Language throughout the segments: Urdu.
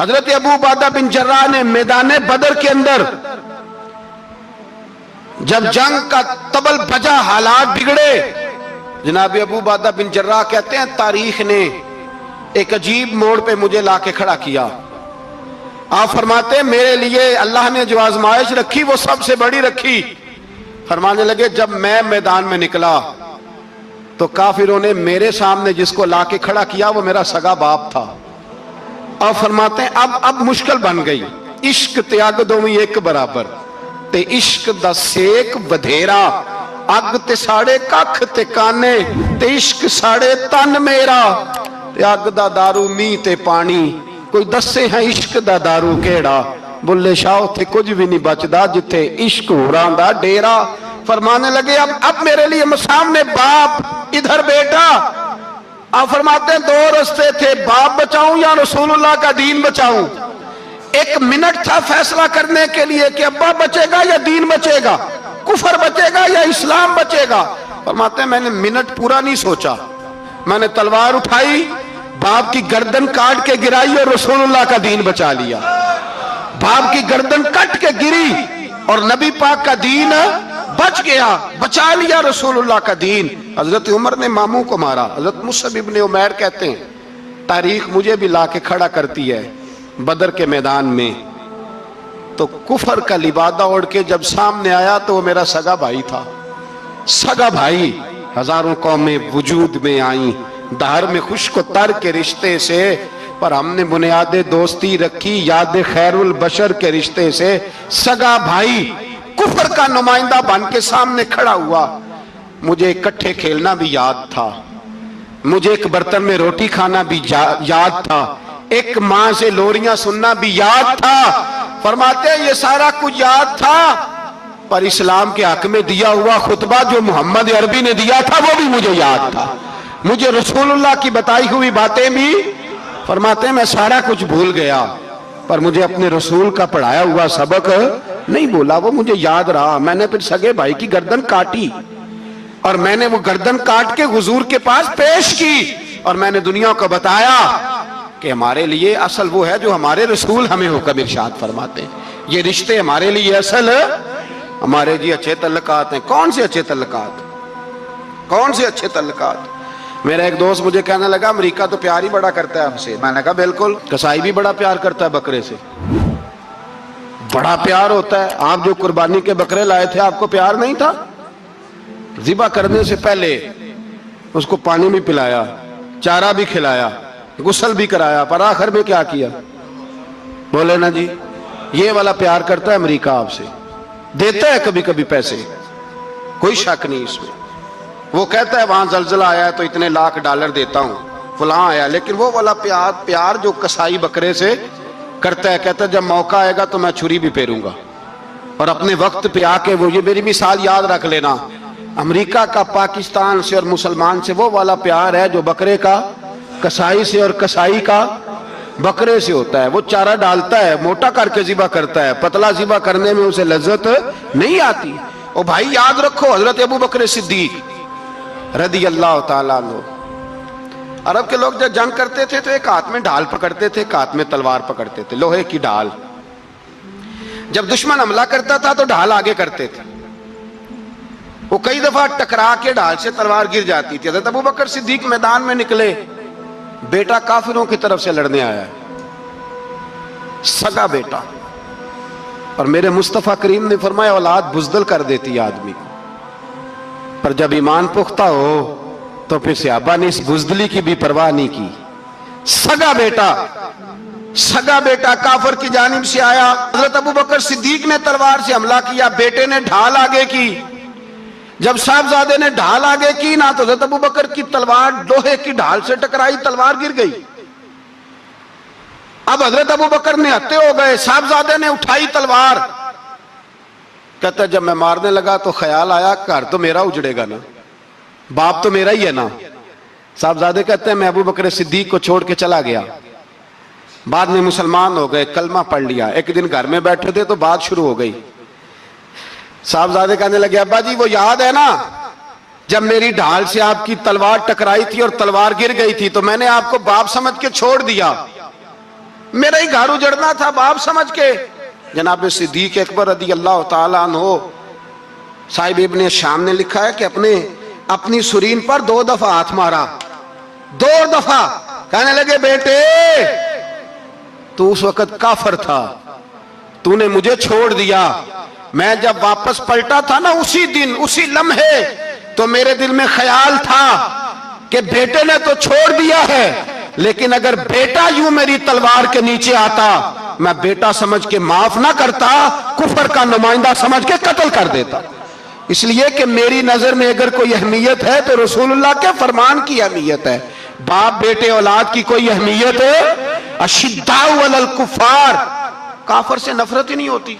حضرت ابو عبیدہ بن جراح نے میدان بدر کے اندر جب جنگ کا طبل بجا، حالات بگڑے، جناب ابو عبیدہ بن جراح کہتے ہیں تاریخ نے ایک عجیب موڑ پہ مجھے لا کے کھڑا کیا۔ آپ فرماتے ہیں میرے لیے اللہ نے جو آزمائش رکھی وہ سب سے بڑی رکھی۔ فرمانے لگے جب میں میدان میں نکلا تو کافروں نے میرے سامنے جس کو لا کے کھڑا کیا وہ میرا سگا باپ تھا۔ اور فرماتے ہیں اب مشکل بن گئی، عشق تیاگ دوویں ایک برابر تے عشق دا سیک بدھیرا، اگ تے ساڑے ککھ تے کانے تے عشق ساڑے تن میرا، تے اگ دا دارو می تے پانی، کوئی دسے ہیں عشق دا دارو کیڑا، بلے شاہ تے کچھ بھی نہیں بچدا جتھے عشق ہوراں دا ڈیرا۔ فرمانے لگے اب میرے لیے سامنے باپ، ادھر بیٹا۔ آپ فرماتے ہیں دو رستے تھے، باپ بچاؤں یا رسول اللہ کا دین بچاؤں۔ ایک منٹ تھا فیصلہ کرنے کے لیے کہ ابا بچے گا یا دین بچے گا، کفر بچے گا یا اسلام بچے گا۔ فرماتے ہیں میں نے منٹ پورا نہیں سوچا، میں نے تلوار اٹھائی، باپ کی گردن کاٹ کے گرائی اور رسول اللہ کا دین بچا لیا۔ باپ کی گردن کٹ کے گری اور نبی پاک کا دین بچ گیا، بچا لیا رسول اللہ کا دین۔ حضرت عمر نے ماموں کو مارا۔ حضرت مصعب ابن عمیر کہتے ہیں تاریخ مجھے بھی لا کے کھڑا کرتی ہے بدر کے میدان میں، تو کفر کا لبادہ اوڑھ کے جب سامنے آیا تو وہ میرا سگا بھائی تھا۔ سگا بھائی، ہزاروں قومیں وجود میں آئیں دہر میں خشک و تر کے رشتے سے، پر ہم نے بنیاد دوستی رکھی یاد خیر البشر کے رشتے سے۔ سگا بھائی کفر کا نمائندہ بن کے سامنے کھڑا ہوا۔ مجھے اکٹھے کھیلنا بھی یاد تھا، مجھے ایک برتن میں روٹی کھانا بھی یاد تھا، ایک ماں سے لوریاں سننا بھی یاد تھا۔ فرماتے ہیں یہ سارا کچھ یاد تھا، پر اسلام کے حق میں دیا ہوا خطبہ جو محمد عربی نے دیا تھا وہ بھی مجھے یاد تھا، مجھے رسول اللہ کی بتائی ہوئی باتیں بھی۔ فرماتے ہیں میں سارا کچھ بھول گیا، پر مجھے اپنے رسول کا پڑھایا ہوا سبق نہیں بولا، وہ مجھے یاد رہا۔ میں نے پھر سگے بھائی کی گردن کاٹی اور میں نے وہ گردن کاٹ کے حضور کے پاس پیش کی، اور میں نے دنیا کو بتایا کہ ہمارے لیے اصل وہ ہے جو ہمارے رسول ہمیں حکم ارشاد فرماتے ہیں۔ یہ رشتے ہمارے لیے اصل ہمارے جی اچھے تعلقات ہیں۔ کون سے اچھے تعلقات؟ کون سے اچھے تعلقات؟ میرا ایک دوست مجھے کہنے لگا امریکہ تو پیار ہی بڑا کرتا ہے ہم سے۔ میں نے کہا بالکل، کسائی بھی بڑا پیار کرتا ہے بکرے سے، بڑا پیار ہوتا ہے۔ آپ جو قربانی کے بکرے لائے تھے آپ کو پیار نہیں تھا؟ ذبح کرنے سے پہلے اس کو پانی بھی پلایا، چارہ بھی کھلایا، غسل بھی کرایا، پر آخر میں کیا کیا؟ بولے نا جی، یہ والا پیار کرتا ہے امریکہ آپ سے، دیتا ہے کبھی کبھی پیسے، کوئی شک نہیں اس میں۔ وہ کہتا ہے وہاں زلزلہ آیا ہے تو اتنے لاکھ ڈالر دیتا ہوں، فلاں آیا، لیکن وہ والا پیار جو کسائی بکرے سے کرتا ہے، کہتا ہے جب موقع آئے گا تو میں چھری بھی پھیروں گا، اور اپنے وقت پہ آ کے وہ، یہ میری مثال یاد رکھ لینا، امریکہ کا پاکستان سے اور مسلمان سے وہ والا پیار ہے جو بکرے کا کسائی سے اور کسائی کا بکرے سے ہوتا ہے۔ وہ چارہ ڈالتا ہے، موٹا کر کے ذبح کرتا ہے، پتلا ذبح کرنے میں اسے لذت نہیں آتی۔ اور بھائی یاد رکھو حضرت ابو بکر صدیق رضی اللہ تعالیٰ عنہ، عرب کے لوگ جب جنگ کرتے تھے تو ایک ہاتھ میں ڈھال پکڑتے تھے، ایک ہاتھ میں تلوار پکڑتے تھے، لوہے کی ڈھال۔ جب دشمن حملہ کرتا تھا تو ڈھال آگے کرتے تھے، وہ کئی دفعہ ٹکرا کے ڈھال سے تلوار گر جاتی تھی۔ حضرت ابو بکر صدیق میدان میں نکلے، بیٹا کافروں کی طرف سے لڑنے آیا ہے، سگا بیٹا، اور میرے مصطفیٰ کریم نے فرمایا اولاد بزدل کر دیتی آدمی کو، پر جب ایمان پختہ ہو تو پھر صحابہ نے اس بزدلی کی بھی پرواہ نہیں کی۔ سگا بیٹا کافر کی جانب سے آیا، حضرت ابو بکر صدیق نے تلوار سے حملہ کیا، بیٹے نے ڈھال آگے کی۔ جب صاحبزادے نے ڈھال آگے کی نا تو حضرت ابو بکر کی تلوار لوہے کی ڈھال سے ٹکرائی، تلوار گر گئی۔ اب حضرت ابو بکر نے ہتے ہو گئے، صاحبزادے نے اٹھائی تلوار، کہتا جب میں مارنے لگا تو خیال آیا گھر تو میرا اجڑے گا نا، باپ تو میرا ہی ہے نا۔ صاحبزادے کہتے ہیں میں ابو بکر صدیق کو چھوڑ کے چلا گیا، بعد میں مسلمان ہو گئے، کلمہ پڑھ لیا۔ ایک دن گھر میں بیٹھے تھے تو بات شروع ہو گئی، صاحبزادے کہنے لگے ابا جی وہ یاد ہے نا جب میری ڈھال سے آپ کی تلوار ٹکرائی تھی اور تلوار گر گئی تھی تو میں نے آپ کو باپ سمجھ کے چھوڑ دیا، میرا ہی گھر اجڑنا تھا باپ سمجھ کے. جناب صدیق اکبر رضی اللہ تعالیٰ عنہ صاحب ابن شام نے لکھا ہے کہ اپنی سرین پر 2 دفعہ ہاتھ مارا, 2 دفعہ. کہنے لگے بیٹے تو اس وقت کافر تھا, تو نے مجھے چھوڑ دیا. میں جب واپس پلٹا تھا نا اسی دن اسی لمحے تو میرے دل میں خیال تھا کہ بیٹے نے تو چھوڑ دیا ہے, لیکن اگر بیٹا یوں میری تلوار کے نیچے آتا میں بیٹا سمجھ کے معاف نہ کرتا, کفر کا نمائندہ سمجھ کے قتل کر دیتا. اس لیے کہ میری نظر میں اگر کوئی اہمیت ہے تو رسول اللہ کے فرمان کی اہمیت ہے. باپ بیٹے اولاد کی کوئی اہمیت ہے؟ اشداء علی الکفار, کافر سے نفرت ہی نہیں ہوتی.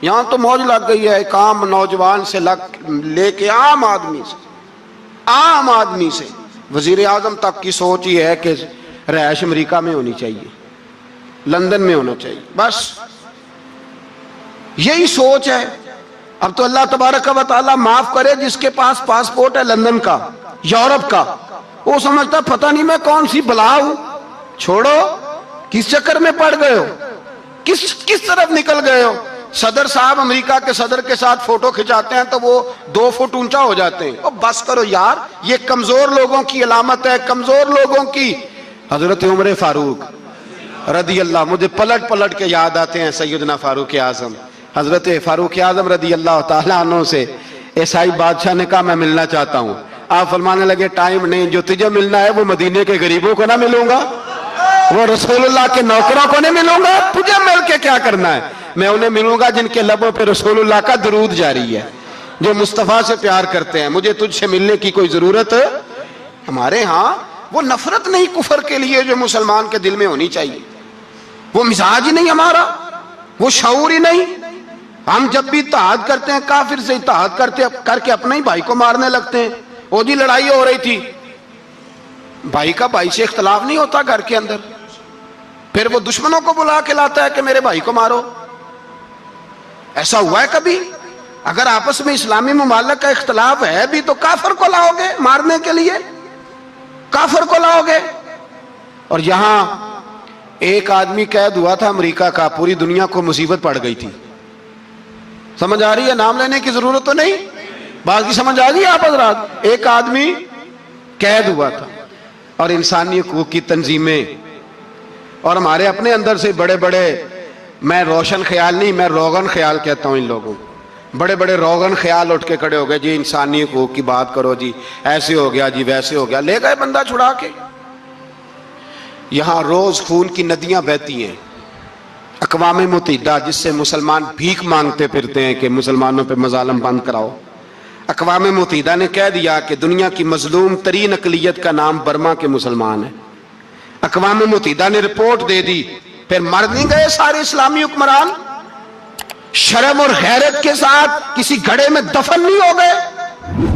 یہاں تو موج لگ گئی ہے ایک عام نوجوان سے لے کے عام آدمی سے وزیر اعظم تک کی سوچ یہ ہے کہ رہائش امریکہ میں ہونی چاہیے, لندن میں ہونا چاہیے, بس یہی سوچ ہے. اب تو اللہ تبارک و تعالیٰ معاف کرے جس کے پاس پاسپورٹ ہے لندن کا, یورپ کا, وہ سمجھتا پتہ نہیں میں کون سی بلا ہوں. چھوڑو, کس چکر میں پڑ گئے ہو, کس طرف نکل گئے ہو. صدر صاحب امریکہ کے صدر کے ساتھ فوٹو کھچاتے ہیں تو وہ 2 فٹ اونچا ہو جاتے ہیں. او بس کرو یار, یہ کمزور لوگوں کی علامت ہے, کمزور لوگوں کی. حضرت عمر فاروق رضی اللہ, مجھے پلٹ کے یاد آتے ہیں سیدنا فاروق اعظم. حضرت فاروق اعظم رضی اللہ تعالیٰ عنہ سے عیسائی بادشاہ نے کہا میں ملنا چاہتا ہوں. آپ فرمانے لگے ٹائم نہیں, جو تجھے ملنا ہے وہ مدینے کے غریبوں کو نہ ملوں گا, وہ رسول اللہ کے نوکروں کو نہیں ملوں گا, تجھے مل کے کیا کرنا ہے. میں انہیں ملوں گا جن کے لبوں پہ رسول اللہ کا درود جاری ہے, جو مصطفیٰ سے پیار کرتے ہیں. مجھے تجھ سے ملنے کی کوئی ضرورت ہے. ہمارے ہاں وہ نفرت نہیں کفر کے لیے جو مسلمان کے دل میں ہونی چاہیے, وہ مزاج ہی نہیں ہمارا, وہ شعور ہی نہیں. ہم جب بھی اتحاد کرتے ہیں کافر سے اتحاد کر کے اپنے ہی بھائی کو مارنے لگتے ہیں. وہ جی لڑائی ہو رہی تھی, بھائی کا بھائی سے اختلاف نہیں ہوتا گھر کے اندر, پھر وہ دشمنوں کو بلا کے لاتا ہے کہ میرے بھائی کو مارو. ایسا ہوا ہے کبھی؟ اگر آپس میں اسلامی ممالک کا اختلاف ہے بھی تو کافر کو لاؤ گے مارنے کے لیے, کافر کو لاؤ گے. اور یہاں ایک آدمی قید ہوا تھا امریکہ کا, پوری دنیا کو مصیبت پڑ گئی تھی. سمجھ آ رہی ہے؟ نام لینے کی ضرورت تو نہیں, بات کی سمجھ آ گئی آپ حضرات. ایک آدمی قید ہوا تھا اور انسانی حقوق کی تنظیمیں اور ہمارے اپنے اندر سے بڑے بڑے, میں روشن خیال نہیں, میں روغن خیال کہتا ہوں ان لوگوں, بڑے بڑے روغن خیال اٹھ کے کھڑے ہو گئے, جی انسانی حقوق کی بات کرو, جی ایسے ہو گیا, جی ویسے ہو گیا. لے گئے بندہ چھڑا کے. یہاں روز خون کی ندیاں بہتی ہیں. اقوام متحدہ جس سے مسلمان بھیک مانگتے پھرتے ہیں کہ مسلمانوں پہ مظالم بند کراؤ, اقوام متحدہ نے کہہ دیا کہ دنیا کی مظلوم ترین اقلیت کا نام برما کے مسلمان ہے. اقوام متحدہ نے رپورٹ دے دی, پھر مر نہیں گئے سارے اسلامی حکمران؟ شرم اور غیرت کے ساتھ کسی گھڑے میں دفن نہیں ہو گئے؟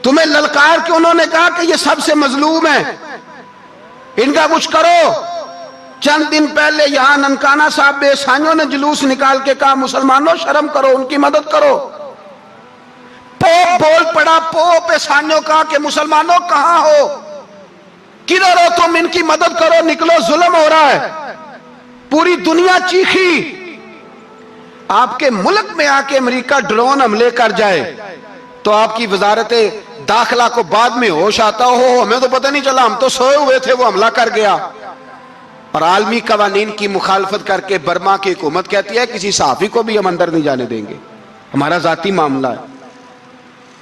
تمہیں للکار کے انہوں نے کہا کہ یہ سب سے مظلوم ہے, ان کا کچھ کرو. چند دن پہلے یہاں ننکانہ صاحب بے سانیوں نے جلوس نکال کے کہا مسلمانوں شرم کرو, ان کی مدد کرو. پوپ بول پڑا, پوپ سانیوں کا کہ مسلمانوں کہاں ہو, کدھر ہو تم, ان کی مدد کرو, نکلو, ظلم ہو رہا ہے. پوری دنیا چیخی. آپ کے ملک میں آ کے امریکہ ڈرون حملے کر جائے تو آپ کی وزارت داخلہ کو بعد میں ہوش آتا ہو, ہمیں تو پتہ نہیں چلا, ہم تو سوئے ہوئے تھے, وہ حملہ کر گیا. اور عالمی قوانین کی مخالفت کر کے برما کی حکومت کہتی ہے کسی صحافی کو بھی ہم اندر نہیں جانے دیں گے, ہمارا ذاتی معاملہ ہے.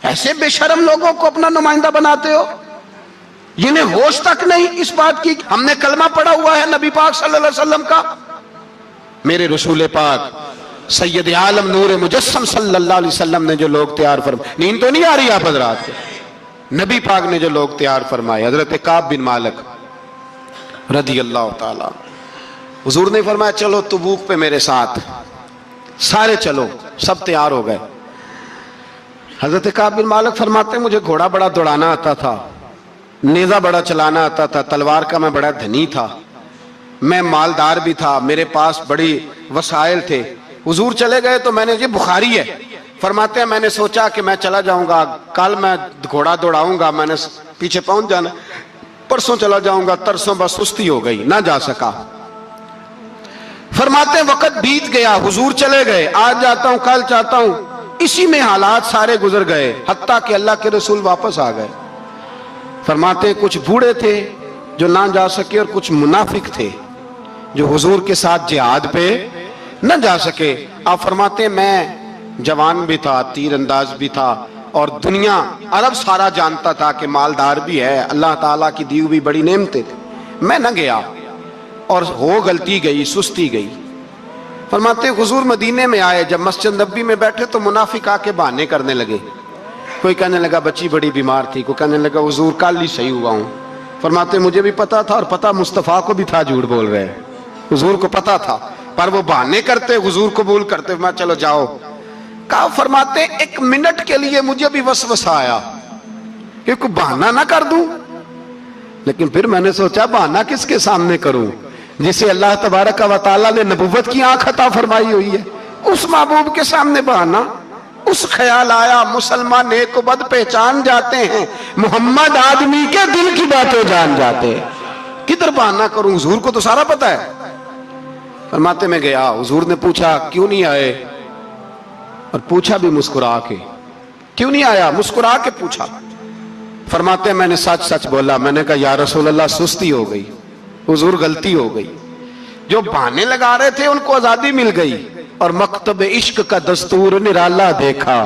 ایسے بے شرم لوگوں کو اپنا نمائندہ بناتے ہو, جنہیں ہوش تک نہیں اس بات کی. ہم نے کلمہ پڑھا ہوا ہے نبی پاک صلی اللہ علیہ وسلم کا, میرے رسول پاک سید عالم نور مجسم صلی اللہ علیہ وسلم نے جو لوگ تیار فرمائے, نیند تو نہیں آ رہی آپ حضرات کے, نبی پاک نے جو لوگ تیار فرمائے, حضرت کعب بن مالک رضی اللہ تعالیٰ, حضور نے فرمایا چلو تبوک پہ میرے ساتھ, سارے چلو, سب تیار ہو گئے. حضرت کعب بن مالک فرماتے ہیں مجھے گھوڑا بڑا دوڑانا آتا تھا, نیزہ بڑا چلانا آتا تھا, تلوار کا میں بڑا دھنی تھا, میں مالدار بھی تھا, میرے پاس بڑی وسائل تھے. حضور چلے گئے تو میں نے, یہ بخاری ہے, فرماتے ہیں میں نے سوچا کہ میں چلا جاؤں گا, کل میں گھوڑا دوڑاؤں گا, میں نے پیچھے پہنچ جانا, پرسوں چلا جاؤں گا, ترسوں بس سستی ہو گئی, نہ جا سکا. فرماتے ہیں وقت بیت گیا، حضور چلے گئے، آج جاتا ہوں کل چاہتا ہوں، اسی میں حالات سارے گزر گئے حتیٰ کہ اللہ کے رسول واپس آ گئے۔ فرماتے ہیں کچھ بوڑھے تھے جو نہ جا سکے اور کچھ منافق تھے جو حضور کے ساتھ جہاد پہ نہ جا سکے۔ آپ فرماتے ہیں میں جوان بھی تھا، تیر انداز بھی تھا، اور دنیا عرب سارا جانتا تھا کہ مالدار بھی ہے، اللہ تعالیٰ کی دی ہوئی بڑی نعمتیں تھے، میں نہ گیا اور ہو غلطی گئی، سستی گئی۔ فرماتے ہیں حضور مدینے میں آئے، جب مسجد نبوی میں بیٹھے تو منافق آ کے بہانے کرنے لگے، کوئی کہنے لگا بچی بڑی بیمار تھی، کوئی کہنے لگا حضور کل ہی صحیح ہوا ہوں۔ فرماتے ہیں مجھے بھی پتا تھا اور پتا مصطفیٰ کو بھی تھا جھوٹ بول رہے، حضور کو پتا تھا، پر وہ بہانے کرتے، حضور قبول کرتے، میں چلو جاؤ۔ کہا فرماتے ہیں ایک منٹ کے لیے مجھے بھی وسوسہ آیا کہ کوئی بہانہ نہ کر دوں، لیکن پھر میں نے سوچا بہانہ کس کے سامنے کروں جسے اللہ تبارک و تعالیٰ نے نبوت کی آنکھ عطا فرمائی ہوئی ہے، اس محبوب کے سامنے بہانہ۔ اس خیال آیا مسلمان نیک و بد پہچان جاتے ہیں، محمد آدمی کے دل کی باتیں جان جاتے ہیں، کدھر بہانہ کروں، حضور کو تو سارا پتا ہے۔ فرماتے میں گیا، حضور نے پوچھا کیوں نہیں آئے، اور پوچھا بھی مسکرا کے، کیوں نہیں آیا، مسکرا کے پوچھا۔ فرماتے ہیں میں نے سچ سچ بولا، میں نے کہا یا رسول اللہ سستی ہو گئی، حضور غلطی ہو گئی، جو بہانے لگا رہے تھے ان کو آزادی مل گئی، اور مکتب عشق کا دستور نرالا دیکھا،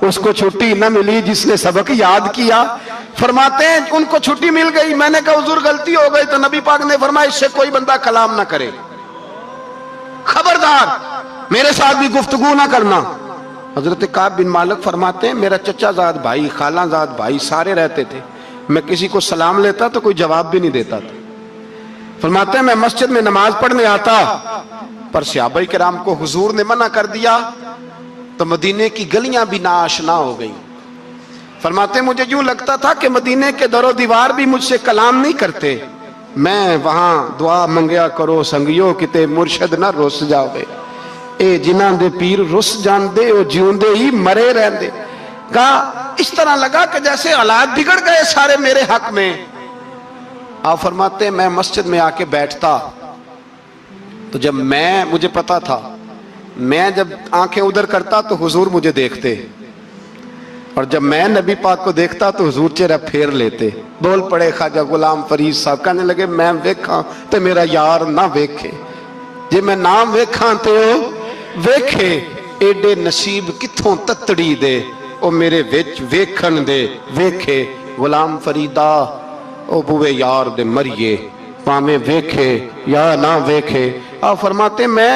اس کو چھٹی نہ ملی جس نے سبق یاد کیا۔ فرماتے ہیں ان کو چھٹی مل گئی، میں نے کہا حضور غلطی ہو گئی، تو نبی پاک نے فرمایا اس سے کوئی بندہ کلام نہ کرے، خبردار میرے ساتھ بھی گفتگو نہ کرنا۔ حضرت کعب بن مالک فرماتے ہیں میرا چچا زاد بھائی، خالہ زاد بھائی سارے رہتے تھے، میں کسی کو سلام لیتا تو کوئی جواب بھی نہیں دیتا تھا۔ فرماتے ہیں میں مسجد میں نماز پڑھنے آتا، پر صحابہ کرام کو حضور نے منع کر دیا تو مدینے کی گلیاں بھی ناآشنا ہو گئیں۔ فرماتے ہیں مجھے یوں لگتا تھا کہ مدینے کے در و دیوار بھی مجھ سے کلام نہیں کرتے، میں وہاں دعا منگیا کرو سنگیو کتے مرشد نہ رس جاوے، اے جنہاں دے پیر رس جان دے او جیوندے ہی مرے رہن دے۔ کہا اس طرح لگا کہ جیسے حالات بگڑ گئے سارے میرے حق میں۔ آپ فرماتے ہیں میں مسجد میں آ کے بیٹھتا تو جب مجھے پتا تھا میں جب آنکھیں ادھر کرتا تو حضور مجھے دیکھتے، اور جب میں نبی پاک کو دیکھتا تو حضور چہرہ پھیر لیتے۔ بول پڑے خواجہ غلام فرید صاحب، کہنے لگے میں ویکھاں تے میرا یار نہ ویکھے، جے میں نام ویکھاں تے او ویکھے، ایڈے نصیب کتھوں تتڑی دے او میرے وچ ویکھن دے ویکھے، غلام فریدا او بوے یار دے مریے پامیں ویکھے یا نہ ویکھے۔ آپ فرماتے میں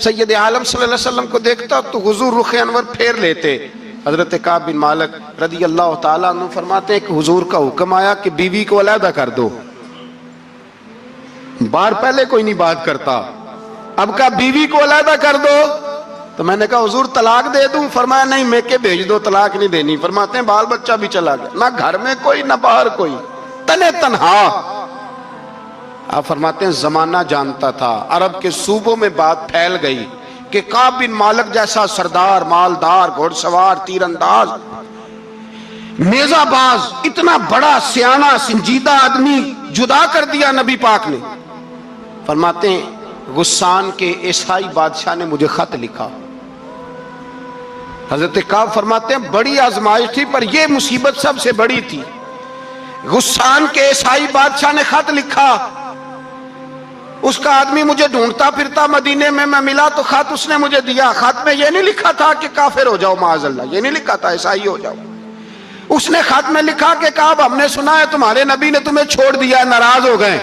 سید عالم صلی اللہ علیہ وسلم کو دیکھتا تو حضور رخ انور پھیر لیتے۔ حضرت کعب بن مالک رضی اللہ تعالیٰ عنہ فرماتے ہیں کہ حضور کا حکم آیا کہ بیوی کو علیحدہ کر دو، بار پہلے کوئی نہیں بات کرتا، اب کہا بیوی کو علیحدہ کر دو، تو میں نے کہا حضور طلاق دے دوں، فرمایا نہیں میکے بھیج دو، طلاق نہیں دینی۔ فرماتے ہیں بال بچہ بھی چلا گیا، نہ گھر میں کوئی نہ باہر کوئی، تنے تنہا۔ آپ فرماتے ہیں زمانہ جانتا تھا، عرب کے صوبوں میں بات پھیل گئی کہ کعب بن مالک جیسا سردار، مالدار، گھوڑ سوار، تیر انداز، نیزہ باز، اتنا بڑا سیانہ سنجیدہ آدمی جدا کر دیا نبی پاک نے۔ فرماتے ہیں غسان کے عیسائی بادشاہ نے مجھے خط لکھا۔ حضرت کعب فرماتے ہیں بڑی آزمائش تھی پر یہ مصیبت سب سے بڑی تھی۔ غسان کے عیسائی بادشاہ نے خط لکھا، اس کا آدمی مجھے ڈھونڈتا پھرتا مدینے میں، میں ملا تو خط اس نے مجھے دیا۔ خط میں یہ نہیں لکھا تھا کہ کافر ہو جاؤ معاذ اللہ، یہ نہیں لکھا تھا عیسائی ہو جاؤ، اس نے خط میں لکھا کہ کعب ہم نے سنا ہے تمہارے نبی نے تمہیں چھوڑ دیا ہے، ناراض ہو گئے،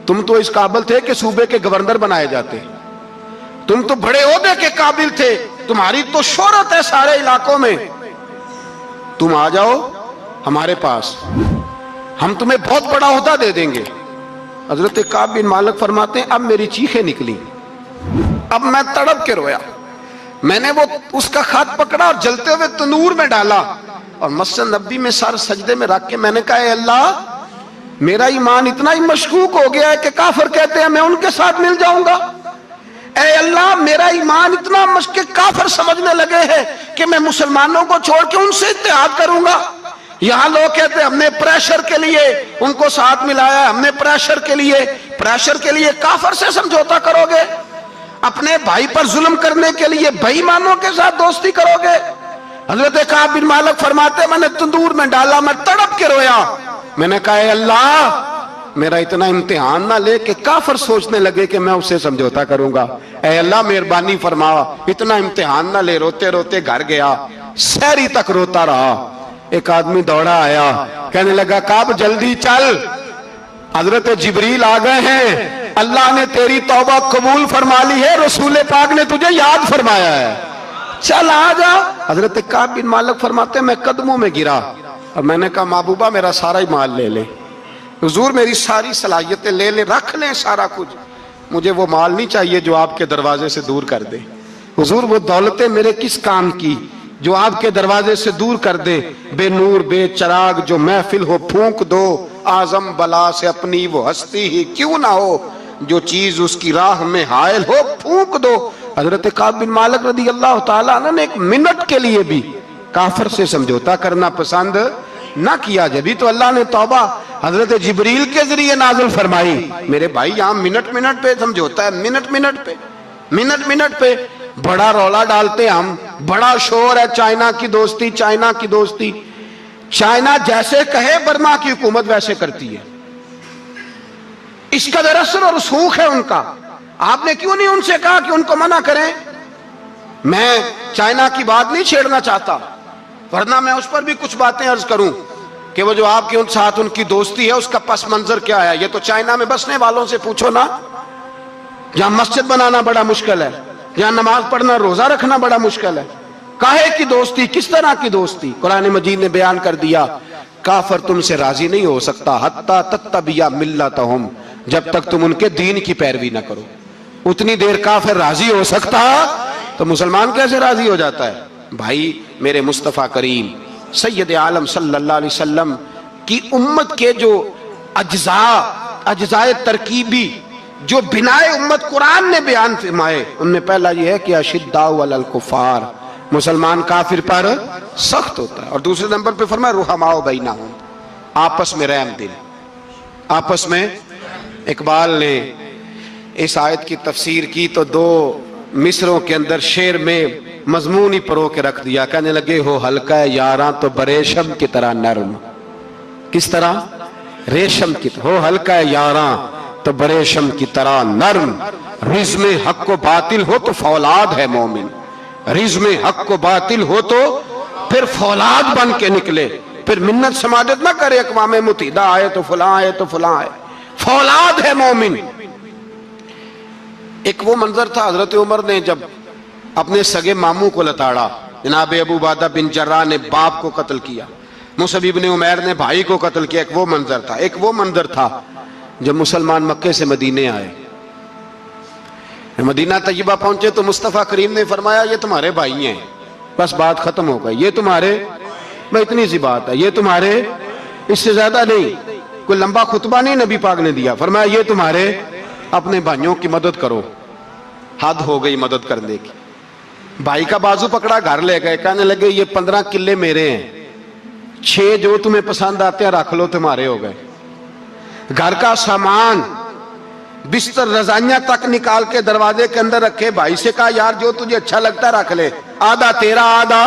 تم تو اس قابل تھے کہ صوبے کے گورنر بنائے جاتے، تم تو بڑے عہدے کے قابل تھے، تمہاری تو شہرت ہے سارے علاقوں میں، تم آ جاؤ ہمارے پاس، ہم تمہیں بہت بڑا عہدہ دے دیں گے۔ حضرت کعب بن مالک فرماتے ہیں اب میری چیخیں نکلی، اب میں تڑپ کے رویا، میں نے وہ اس کا خط پکڑا اور جلتے ہوئے تنور میں ڈالا اور مسجد نبوی میں سر سجدے میں رکھ کے میں نے کہا اے اللہ میرا ایمان اتنا ہی مشکوک ہو گیا ہے کہ کافر کہتے ہیں میں ان کے ساتھ مل جاؤں گا، اے اللہ میرا ایمان اتنا مشکوک کافر سمجھنے لگے ہیں کہ میں مسلمانوں کو چھوڑ کے ان سے اتحاد کروں گا۔ یہاں لوگ کہتے ہیں ہم نے پریشر کے لیے ان کو ساتھ ملایا ہے، ہم نے پریشر کے لیے کافر سے سمجھوتا کرو گے۔ اپنے بھائی پر ظلم کرنے کے لیے بے ایمانوں کے ساتھ دوستی کرو گے؟ حضرت کعب بن مالک فرماتے میں نے تندور میں ڈالا، میں تڑپ کے رویا، میں نے کہا اے اللہ میرا اتنا امتحان نہ لے کہ کافر سوچنے لگے کہ میں اس سے سمجھوتا کروں گا، اے اللہ مہربانی فرما اتنا امتحان نہ لے۔ روتے روتے گھر گیا، سحری تک روتا رہا۔ ایک آدمی دوڑا آیا، کہنے لگا کعب جلدی چل، حضرت جبریل آ گئے ہیں، اللہ نے تیری توبہ قبول فرما لی ہے، رسول پاک نے تجھے یاد فرمایا ہے، چل آ جا۔ حضرت کعب بن مالک فرماتے میں قدموں میں گرا اور میں نے کہا محبوبہ میرا سارا ہی مال لے لے، حضور میری ساری صلاحیتیں لے لیں، رکھ لیں سارا کچھ، مجھے وہ مال نہیں چاہیے جو آپ کے دروازے سے دور کر دے، حضور وہ دولتیں میرے کس کام کی جو آپ کے دروازے سے دور کر دے، بے نور بے چراغ جو محفل ہو پھونک دو، اعظم بلا سے اپنی وہ ہستی ہی کیوں نہ ہو، جو چیز اس کی راہ میں حائل ہو پھونک دو۔ حضرت کعب بن مالک رضی اللہ تعالیٰ عنہ نے ایک منٹ کے لیے بھی کافر سے سمجھوتا کرنا پسند نہ کیا، جبھی تو اللہ نے توبہ حضرت جبریل کے ذریعے نازل فرمائی۔ میرے بھائی یہاں منٹ منٹ پہ سمجھوتا ہے، منٹ منٹ پہ بڑا رولا ڈالتے ہم، بڑا شور ہے چائنا کی دوستی، چائنا کی دوستی۔ چائنا جیسے کہے برما کی حکومت ویسے کرتی ہے، اس کا اثر اور رسوخ ہے ان کا۔ آپ نے کیوں نہیں ان سے کہا کہ ان کو منع کریں؟ میں چائنا کی بات نہیں چھیڑنا چاہتا، ورنہ میں اس پر بھی کچھ باتیں عرض کروں کہ وہ جو آپ کے ان ساتھ ان کی دوستی ہے اس کا پس منظر کیا ہے۔ یہ تو چائنا میں بسنے والوں سے پوچھو نا، جہاں مسجد بنانا بڑا مشکل ہے، جہاں نماز پڑھنا روزہ رکھنا بڑا مشکل ہے، کاہے کی دوستی، کس طرح کی دوستی؟ قرآن مجید نے بیان کر دیا کافر تم سے راضی نہیں ہو سکتا حتی تتبع ملتہم، جب تک تم ان کے دین کی پیروی نہ کرو۔ اتنی دیر کافر راضی ہو سکتا تو مسلمان کیسے راضی ہو جاتا ہے؟ بھائی میرے مصطفیٰ کریم سید عالم صلی اللہ علیہ وسلم کی امت کے جو اجزاء ترکیبی جو بنائے امت قرآن نے بیان فرمائے، ان میں پہلا یہ ہے کہ اشداء علی الکفار، مسلمان کافر پر سخت ہوتا ہے، اور دوسرے نمبر پہ فرمایا رحماء بینہم، آپس میں رحم دل، آپس میں۔ اقبال نے اس آیت کی تفسیر کی تو دو مصروں کے اندر شعر میں مضمون ہی پرو کے رکھ دیا، کہنے لگے ہو حلقہ یاراں تو بریشم کی طرح نرم، کس طرح؟ ریشم کی طرح، ہو حلقہ یاراں تو بریشم کی طرح نرم، رزم حق و باطل ہو تو فولاد ہے مومن، رزم حق و باطل ہو تو پھر فولاد بن کے نکلے، پھر منت سماجت نہ کرے اقوام متحدہ آئے تو فلاں آئے تو فلاں آئے، فولاد ہے مومن۔ ایک وہ منظر تھا حضرت عمر نے جب اپنے سگے ماموں کو لتاڑا، جناب ابو عبیدہ بن جراح نے باپ کو قتل کیا، مصعب بن عمیر نے بھائی کو قتل کیا، ایک وہ منظر تھا۔ ایک وہ منظر تھا جب مسلمان مکے سے مدینے آئے، مدینہ طیبہ پہنچے تو مصطفیٰ کریم نے فرمایا یہ تمہارے بھائی ہیں، بس بات ختم ہو گئی، یہ تمہارے، میں اتنی سی بات ہے، یہ تمہارے، اس سے زیادہ نہیں، کوئی لمبا خطبہ نہیں نبی پاک نے دیا، فرمایا یہ تمہارے، اپنے بھائیوں کی مدد کرو۔ حد ہو گئی مدد کرنے کی، بھائی کا بازو پکڑا گھر لے گئے، کہنے لگے یہ 15 کلے میرے ہیں، 6 جو تمہیں پسند آتے ہیں رکھ لو، تمہارے ہو گئے۔ گھر کا سامان بستر رضائیاں تک نکال کے دروازے کے اندر رکھے، بھائی سے کہا یار جو تجھے اچھا لگتا رکھ لے، آدھا تیرا آدھا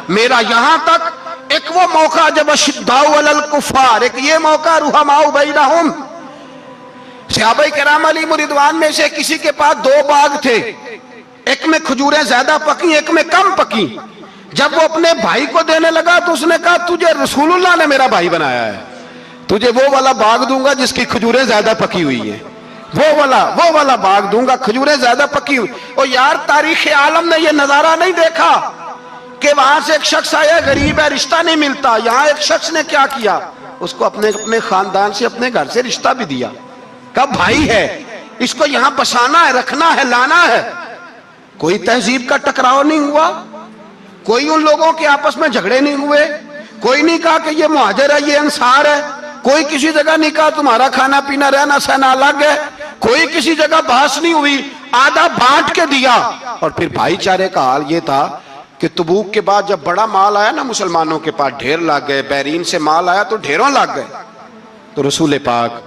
میرا۔ یہاں تک ایک وہ موقع جب اشداء علی الکفار، ایک یہ موقع رحماء بینہم، صحابہ کرام علیہم رضوان میں سے کسی کے پاس 2 باغ تھے، ایک میں کھجوریں زیادہ پکی ایک میں کم پکی، جب وہ اپنے بھائی کو دینے لگا تو اس نے کہا تجھے رسول اللہ نے میرا بھائی بنایا ہے، تجھے وہ والا باغ دوں گا جس کی کھجوریں زیادہ پکی ہوئی ہیں، وہ والا باغ دوں گا کھجوریں زیادہ پکی ہوئی۔ اور یار تاریخ عالم نے یہ نظارہ نہیں دیکھا کہ وہاں سے ایک شخص آیا غریب ہے رشتہ نہیں ملتا، یہاں ایک شخص نے کیا کیا، اس کو اپنے خاندان سے اپنے گھر سے رشتہ بھی دیا، کہا بھائی ہے اس کو یہاں بسانا ہے، رکھنا ہے، لانا ہے۔ کوئی تہذیب کا ٹکراؤ نہیں ہوا، کوئی ان لوگوں کے آپس میں جھگڑے نہیں ہوئے، کوئی نہیں کہا کہ یہ مہاجر ہے یہ انصار ہے، کوئی کسی جگہ نہیں کہا تمہارا کھانا پینا رہنا سہنا الگ ہے، کوئی کسی جگہ بحث نہیں ہوئی، آدھا بانٹ کے دیا۔ اور پھر بھائی چارے کا حال یہ تھا کہ تبوک کے بعد جب بڑا مال آیا نا مسلمانوں کے پاس، ڈھیر لگ گئے، بحرین سے مال آیا تو ڈھیروں لگ گئے، تو رسول پاک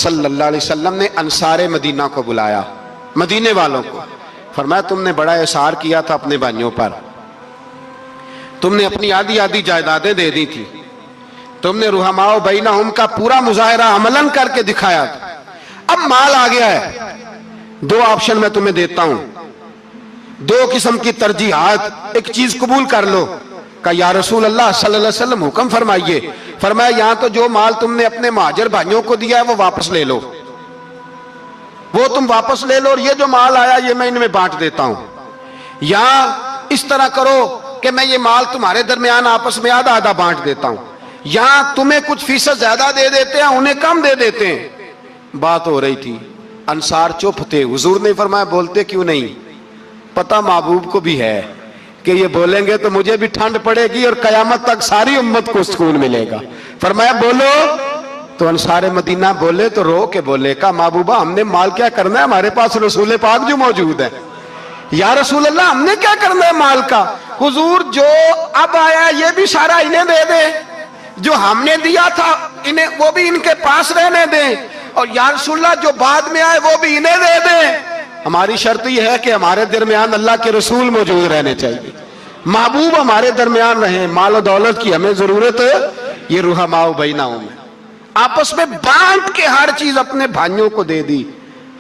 صلی اللہ علیہ وسلم نے انصار مدینہ کو بلایا، مدینے والوں کو، فرمایا تم نے بڑا احسار کیا تھا اپنے بھائیوں پر، تم نے اپنی آدھی آدھی جائیدادیں دے دی تھی، تم نے رحماء بینہم کا پورا مظاہرہ عملاً کر کے دکھایا تھا، اب مال آ گیا ہے، دو آپشن میں تمہیں دیتا ہوں، دو قسم کی ترجیحات، ایک چیز قبول کر لو۔ کہ یا رسول اللہ صلی اللہ علیہ وسلم حکم فرمائیے۔ فرمایا یہاں تو جو مال تم نے اپنے مہاجر بھائیوں کو دیا ہے وہ واپس لے لو، وہ تم واپس لے لو، اور یہ جو مال آیا یہ میں ان میں بانٹ دیتا ہوں، یا اس طرح کرو کہ میں یہ مال تمہارے درمیان آپس میں آدھا آدھا بانٹ دیتا ہوں، یا تمہیں کچھ فیصد زیادہ دے دیتے ہیں انہیں کم دے دیتے ہیں۔ بات ہو رہی تھی، انصار چپ تھے، حضور نے فرمایا بولتے کیوں نہیں؟ پتہ محبوب کو بھی ہے کہ یہ بولیں گے تو مجھے بھی ٹھنڈ پڑے گی اور قیامت تک ساری امت کو سکون ملے گا۔ فرمایا بولو، تو انصار مدینہ بولے تو رو کے بولے، کہا محبوبہ ہم نے مال کیا کرنا ہے، ہمارے پاس رسول پاک جو موجود ہے۔ یا رسول اللہ ہم نے کیا کرنا ہے مال کا؟ حضور جو اب آیا یہ بھی سارا انہیں دے دے، جو ہم نے دیا تھا انہیں وہ بھی ان کے پاس رہنے دیں، اور یا رسول اللہ جو بعد میں آئے وہ بھی انہیں دے دیں۔ ہماری شرط یہ ہے کہ ہمارے درمیان اللہ کے رسول موجود رہنے چاہیے، محبوب ہمارے درمیان رہیں، مال و دولت کی ہمیں ضرورت ہے، یہ رحماء بینہم ہے۔ آپس میں بانٹ کے ہر چیز اپنے بھائیوں کو دے دی۔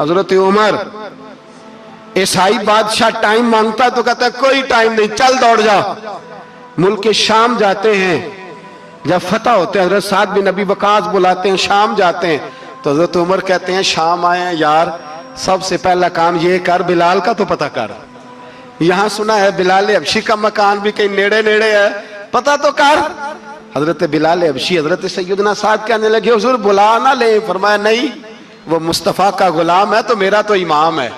حضرت عمر عیسائی بادشاہ ٹائم مانگتا تو کہتا ہے کوئی ٹائم نہیں، چل دوڑ جا۔ ملک شام جاتے ہیں، جب فتح ہوتے ہیں حضرت سعد بن ابی وقاص بلاتے ہیں، شام جاتے ہیں تو حضرت عمر کہتے ہیں شام آئے ہیں یار، سب سے پہلا کام یہ کر بلال کا تو پتہ کر، یہاں سنا ہے بلال حبشی کا مکان بھی کہیں نیڑے نیڑے ہے، پتہ تو کر۔ حضرت بلال حبشی حضرت سیدنا سعد کہنے لگے حضور بلا نہ لیں۔ فرمایا نہیں، وہ مصطفیٰ کا غلام ہے تو میرا تو امام ہے،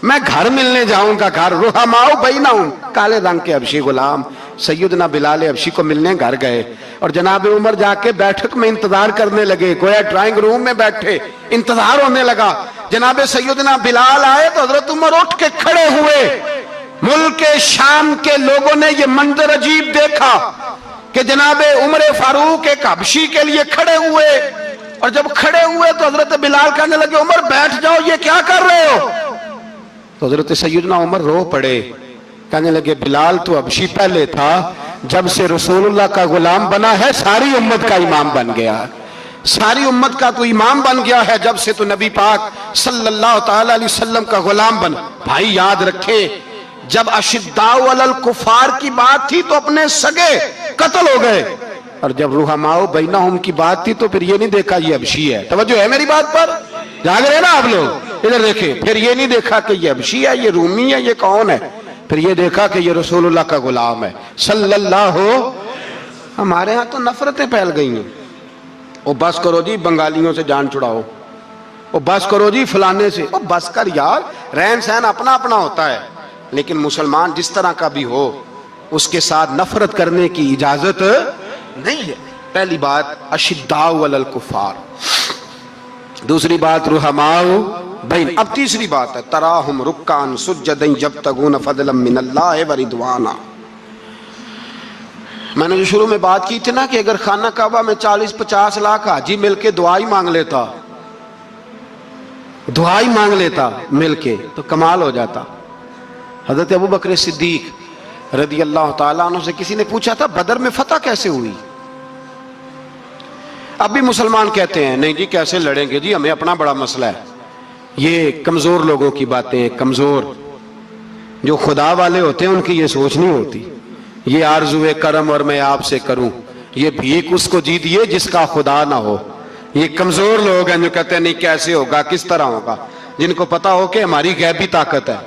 میں گھر ملنے جاؤں گا، گھر رحماء بینہم، کالے رنگ کے حبشی غلام سیدنا بلال حبشی کو ملنے گھر گئے، اور جناب عمر جا کے بیٹھک میں انتظار کرنے لگے، گویا ڈرائنگ روم میں بیٹھے انتظار ہونے لگا۔ جناب سیدنا بلال آئے تو حضرت عمر اٹھ کے کھڑے ہوئے۔ ملک شام کے لوگوں نے یہ منظر عجیب دیکھا کہ جناب عمر فاروق ایک حبشی کے لیے کھڑے ہوئے، اور جب کھڑے ہوئے تو حضرت بلال کہنے لگے عمر بیٹھ جاؤ، یہ کیا کر رہے ہو؟ تو حضرت سیدنا عمر رو پڑے، کہنے لگے بلال تو حبشی پہلے تھا، جب سے رسول اللہ کا غلام بنا ہے ساری امت کا امام بن گیا، ساری امت کا تو امام بن گیا ہے جب سے تو نبی پاک صلی اللہ تعالی علیہ وسلم کا غلام بنا۔ بھائی یاد رکھے، جب اشداء علی الکفار کی بات تھی تو اپنے سگے قتل ہو گئے، اور جب رحماء بینہم کی بات تھی تو پھر یہ نہیں دیکھا یہ حبشی ہے۔ توجہ ہے میری بات پر؟ جاگ رہے نا آپ لوگ؟ ادھر دیکھیں، پھر یہ نہیں دیکھا کہ یہ حبشی ہے، یہ رومی ہے، یہ کون ہے، پھر یہ دیکھا کہ یہ رسول اللہ کا غلام ہے صلی اللہ ہو۔ ہمارے ہاں تو نفرتیں پھیل گئی ہیں، او بس کرو جی بنگالیوں سے جان چھڑاؤ، او بس کرو جی فلانے سے، او بس کر یار، رہن سہن اپنا اپنا ہوتا ہے، لیکن مسلمان جس طرح کا بھی ہو اس کے ساتھ نفرت کرنے کی اجازت نہیں ہے۔ پہلی بات اشداء علی الکفار، دوسری بات رحماء بین، اب تیسری بات ہے تراہم رکعا سجدا یبتغون فضلا من اللہ ورضوانا۔ میں نے جو شروع میں بات کی تھی نا کہ اگر خانہ کعبہ میں 40-50 لاکھ حاجی مل کے دعا ہی مانگ لیتا، دعا ہی مانگ لیتا مل کے تو کمال ہو جاتا۔ حضرت ابو بکر صدیق رضی اللہ تعالیٰ عنہ سے کسی نے پوچھا تھا بدر میں فتح کیسے ہوئی؟ اب بھی مسلمان کہتے ہیں نہیں جی کیسے لڑیں گے جی، ہمیں اپنا بڑا مسئلہ ہے۔ یہ کمزور لوگوں کی باتیں، کمزور جو خدا والے ہوتے ہیں ان کی یہ سوچ نہیں ہوتی، یہ آرزو کرم اور میں آپ سے کروں، یہ بھیک اس کو دیجیے جس کا خدا نہ ہو۔ یہ کمزور لوگ ہیں جو کہتے ہیں نہیں کیسے ہوگا، کس طرح ہوگا، جن کو پتا ہو کہ ہماری غیبی طاقت ہے،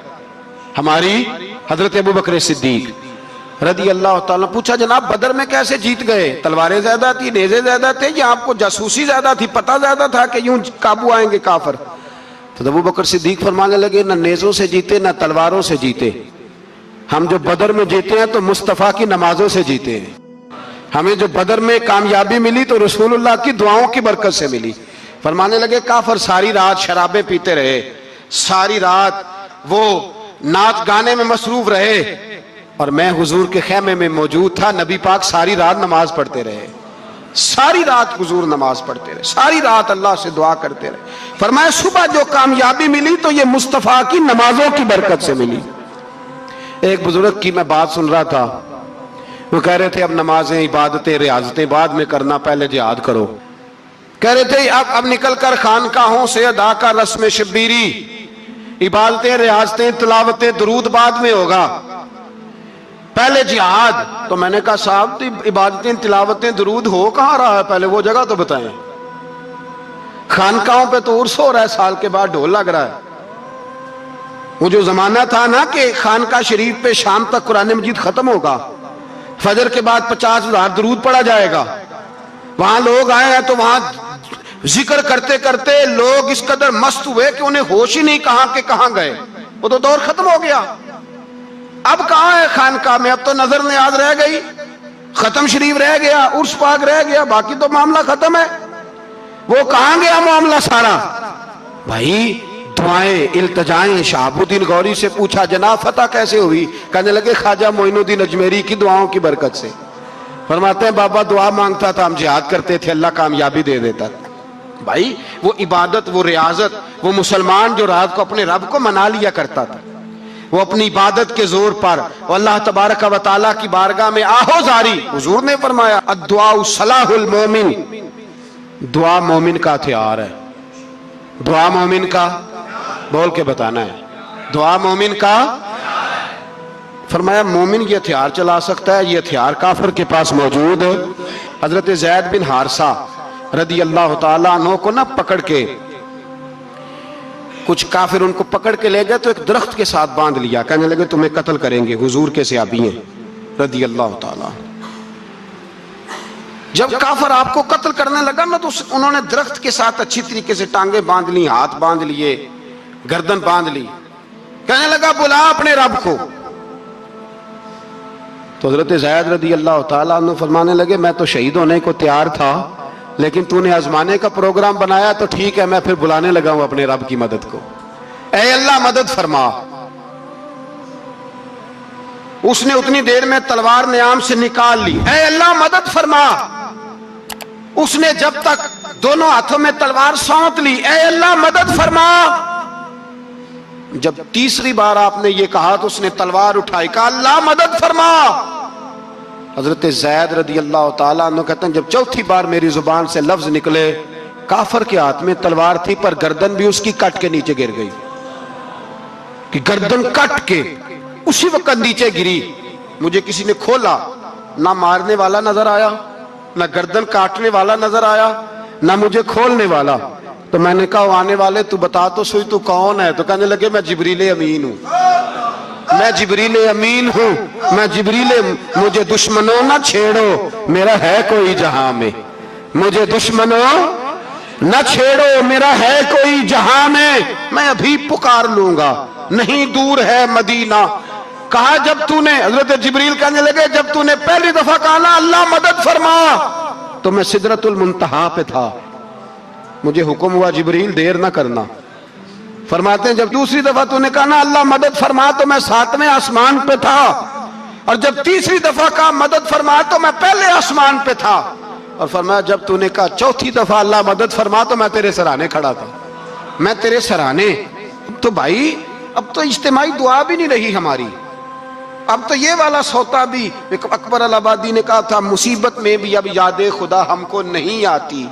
ہماری۔ حضرت ابو بکر صدیق رضی اللہ تعالیٰ پوچھا جناب بدر میں کیسے جیت گئے؟ تلواریں زیادہ تھی، نیزے زیادہ تھے، یا آپ کو جاسوسی زیادہ تھی، پتہ زیادہ تھا کہ یوں قابو آئیں گے کافر؟ تو ابو بکر صدیق فرمانے لگے نہ نیزوں سے جیتے نہ تلواروں سے جیتے، ہم جو بدر میں جیتے ہیں تو مصطفیٰ کی نمازوں سے جیتے ہیں، ہمیں جو بدر میں کامیابی ملی تو رسول اللہ کی دعاؤں کی برکت سے ملی۔ فرمانے لگے کافر ساری رات شرابیں پیتے رہے، ساری رات وہ ناچ گانے میں مصروف رہے، اور میں حضور کے خیمے میں موجود تھا، نبی پاک ساری رات نماز پڑھتے رہے۔ ساری رات حضور نماز پڑھتے رہے، ساری رات اللہ سے دعا کرتے رہے۔ فرمایا صبح جو کامیابی ملی تو یہ مصطفیٰ کی نمازوں کی برکت سے ملی۔ ایک بزرگ کی میں بات سن رہا تھا، وہ کہہ رہے تھے اب نمازیں، عبادتیں، ریاضتیں بعد میں کرنا، پہلے جہاد کرو۔ کہہ رہے تھے اب نکل کر خانقاہوں سے ادا کا رسم شبیری، عبادتیں، ریاضتیں، تلاوتیں، درود بعد میں ہوگا، پہلے جہاد۔ تو میں نے کہا صاحب عبادتیں، تلاوتیں، درود ہو کہاں رہا ہے، پہلے وہ جگہ تو بتائیں۔ خانقاہوں پہ تو عرس ہو رہا ہے، سال کے بعد ڈھول لگ رہا ہے۔ وہ جو زمانہ تھا نا کہ خانقاہ شریف پہ شام تک قرآن مجید ختم ہوگا، فجر کے بعد 50,000 درود پڑھا جائے گا، وہاں لوگ آئے ہیں تو وہاں ذکر کرتے کرتے لوگ اس قدر مست ہوئے کہ انہیں ہوش ہی نہیں کہاں کہ کہاں گئے، وہ تو دور ختم ہو گیا۔ اب کہاں ہے خانقاہ میں، اب تو نظر نیاز رہ گئی، ختم شریف رہ گیا، عرس پاک رہ گیا، باقی تو معاملہ ختم ہے۔ وہ کہاں گیا معاملہ سارا؟ بھائی دعائیں، التجائیں۔ شہاب الدین غوری سے پوچھا جناب فتح کیسے ہوئی؟ کہنے لگے خواجہ معین الدین اجمیری کی دعاؤں کی برکت سے۔ فرماتے ہیں بابا دعا مانگتا تھا، ہم جہاد کرتے تھے، اللہ کامیابی دے دیتا تھا۔ بھائی وہ عبادت، وہ ریاضت، وہ مسلمان جو رات کو اپنے رب کو منا لیا کرتا تھا، وہ اپنی عبادت کے زور پر اللہ تبارک و تعالیٰ کی بارگاہ میں آہو زاری۔ حضور نے فرمایا الدعاء صلاح المومن، دعا مومن کا ہتھیار ہے۔ دعا مومن کا، بول کے بتانا ہے، دعا مومن کا۔ فرمایا مومن یہ ہتھیار چلا سکتا ہے، یہ ہتھیار کافر کے پاس موجود ہے۔ حضرت زید بن حارثہ رضی اللہ تعالیٰ عنہ کو نہ پکڑ کے کچھ کافر ان کو پکڑ کے لے گئے تو ایک درخت کے ساتھ باندھ لیا، کہنے لگے تمہیں قتل کریں گے، حضور کے صحابی ہیں رضی اللہ تعالیٰ۔ جب کافر آپ کو قتل کرنے لگا نا تو انہوں نے درخت کے ساتھ اچھی طریقے سے ٹانگیں باندھ لی، ہاتھ باندھ لیے، گردن باندھ لی، کہنے لگا بلا اپنے رب کو۔ تو حضرت زید رضی اللہ تعالیٰ عنہ فرمانے لگے میں تو شہید ہونے کو تیار تھا، لیکن تو نے آزمانے کا پروگرام بنایا تو ٹھیک ہے، میں پھر بلانے لگا ہوں اپنے رب کی مدد کو۔ اے اللہ مدد فرما۔ اس نے اتنی دیر میں تلوار نیام سے نکال لی، اے اللہ مدد فرما۔ اس نے جب تک دونوں ہاتھوں میں تلوار سونت لی، اے اللہ مدد فرما۔ جب تیسری بار آپ نے یہ کہا تو اس نے تلوار اٹھائی، کہا اللہ مدد فرما۔ حضرت زید رضی اللہ تعالیٰ عنہ کہتے ہیں جب چوتھی بار میری زبان سے لفظ نکلے، کافر کے ہاتھ میں تلوار تھی پر گردن بھی اس کی کٹ کے نیچے گر گئی، کہ گردن کٹ کے اسی وقت نیچے گری۔ مجھے کسی نے کھولا، نہ مارنے والا نظر آیا، نہ گردن کاٹنے والا نظر آیا، نہ مجھے کھولنے والا۔ تو میں نے کہا آنے والے تو بتا تو سوئی تو کون ہے؟ تو کہنے لگے میں جبریل امین ہوں، میں جبریل امین ہوں، میں جبریل، مجھے دشمنوں نہ چھیڑو، میرا ہے کوئی جہاں میں، مجھے دشمنوں نہ چھیڑو، میرا ہے کوئی جہاں میں ابھی پکار لوں گا، نہیں دور ہے مدینہ۔ کہا جب تو نے، حضرت جبریل کہنے لگے جب تو نے پہلی دفعہ کہا نا اللہ مدد فرما تو میں سدرۃ المنتہا پہ تھا، مجھے حکم ہوا جبریل دیر نہ کرنا۔ فرماتے ہیں جب دوسری دفعہ تو نے کہا نا اللہ مدد فرما تو میں 7ویں آسمان پہ تھا، اور جب تیسری دفعہ کہا مدد فرما تو میں پہلے آسمان پہ تھا، اور فرمایا جب تو نے کہا چوتھی دفعہ اللہ مدد فرما تو میں تیرے سرانے کھڑا تھا، میں تیرے سرانے۔ تو بھائی اب تو اجتماعی دعا بھی نہیں رہی ہماری، اب تو یہ والا سوتا بھی، اکبر الآبادی نے کہا تھا مصیبت میں بھی اب یاد خدا ہم کو نہیں آتی،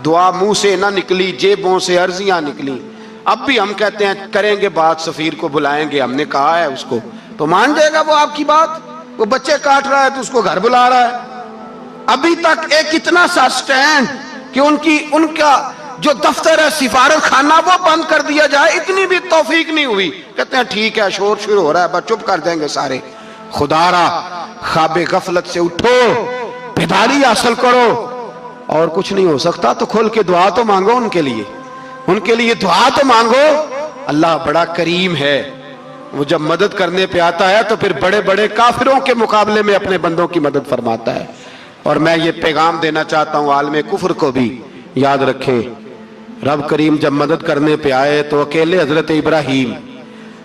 دعا منہ سے نہ نکلی جیبوں سے عرضیاں نکلی۔ اب بھی ہم کہتے ہیں کریں گے بات، سفیر کو بلائیں گے، ہم نے کہا ہے اس کو، تو مان جائے گا وہ آپ کی بات؟ وہ بچے کاٹ رہا ہے تو اس کو گھر بلا رہا ہے۔ ابھی تک ایک اتنا سا سٹینڈ کہ ان کا جو دفتر ہے سفارت خانہ وہ بند کر دیا جائے، اتنی بھی توفیق نہیں ہوئی۔ کہتے ہیں ٹھیک ہے شور شروع ہو رہا ہے، بس چپ کر دیں گے سارے۔ خدا را خواب غفلت سے اٹھو، بیداری حاصل کرو، اور کچھ نہیں ہو سکتا تو کھول کے دعا تو مانگو ان کے لیے دعا تو مانگو۔ اللہ بڑا کریم ہے، وہ جب مدد کرنے پہ آتا ہے تو پھر بڑے بڑے کافروں کے مقابلے میں اپنے بندوں کی مدد فرماتا ہے۔ اور میں یہ پیغام دینا چاہتا ہوں عالم کفر کو بھی، یاد رکھیں رب کریم جب مدد کرنے پہ آئے تو اکیلے حضرت ابراہیم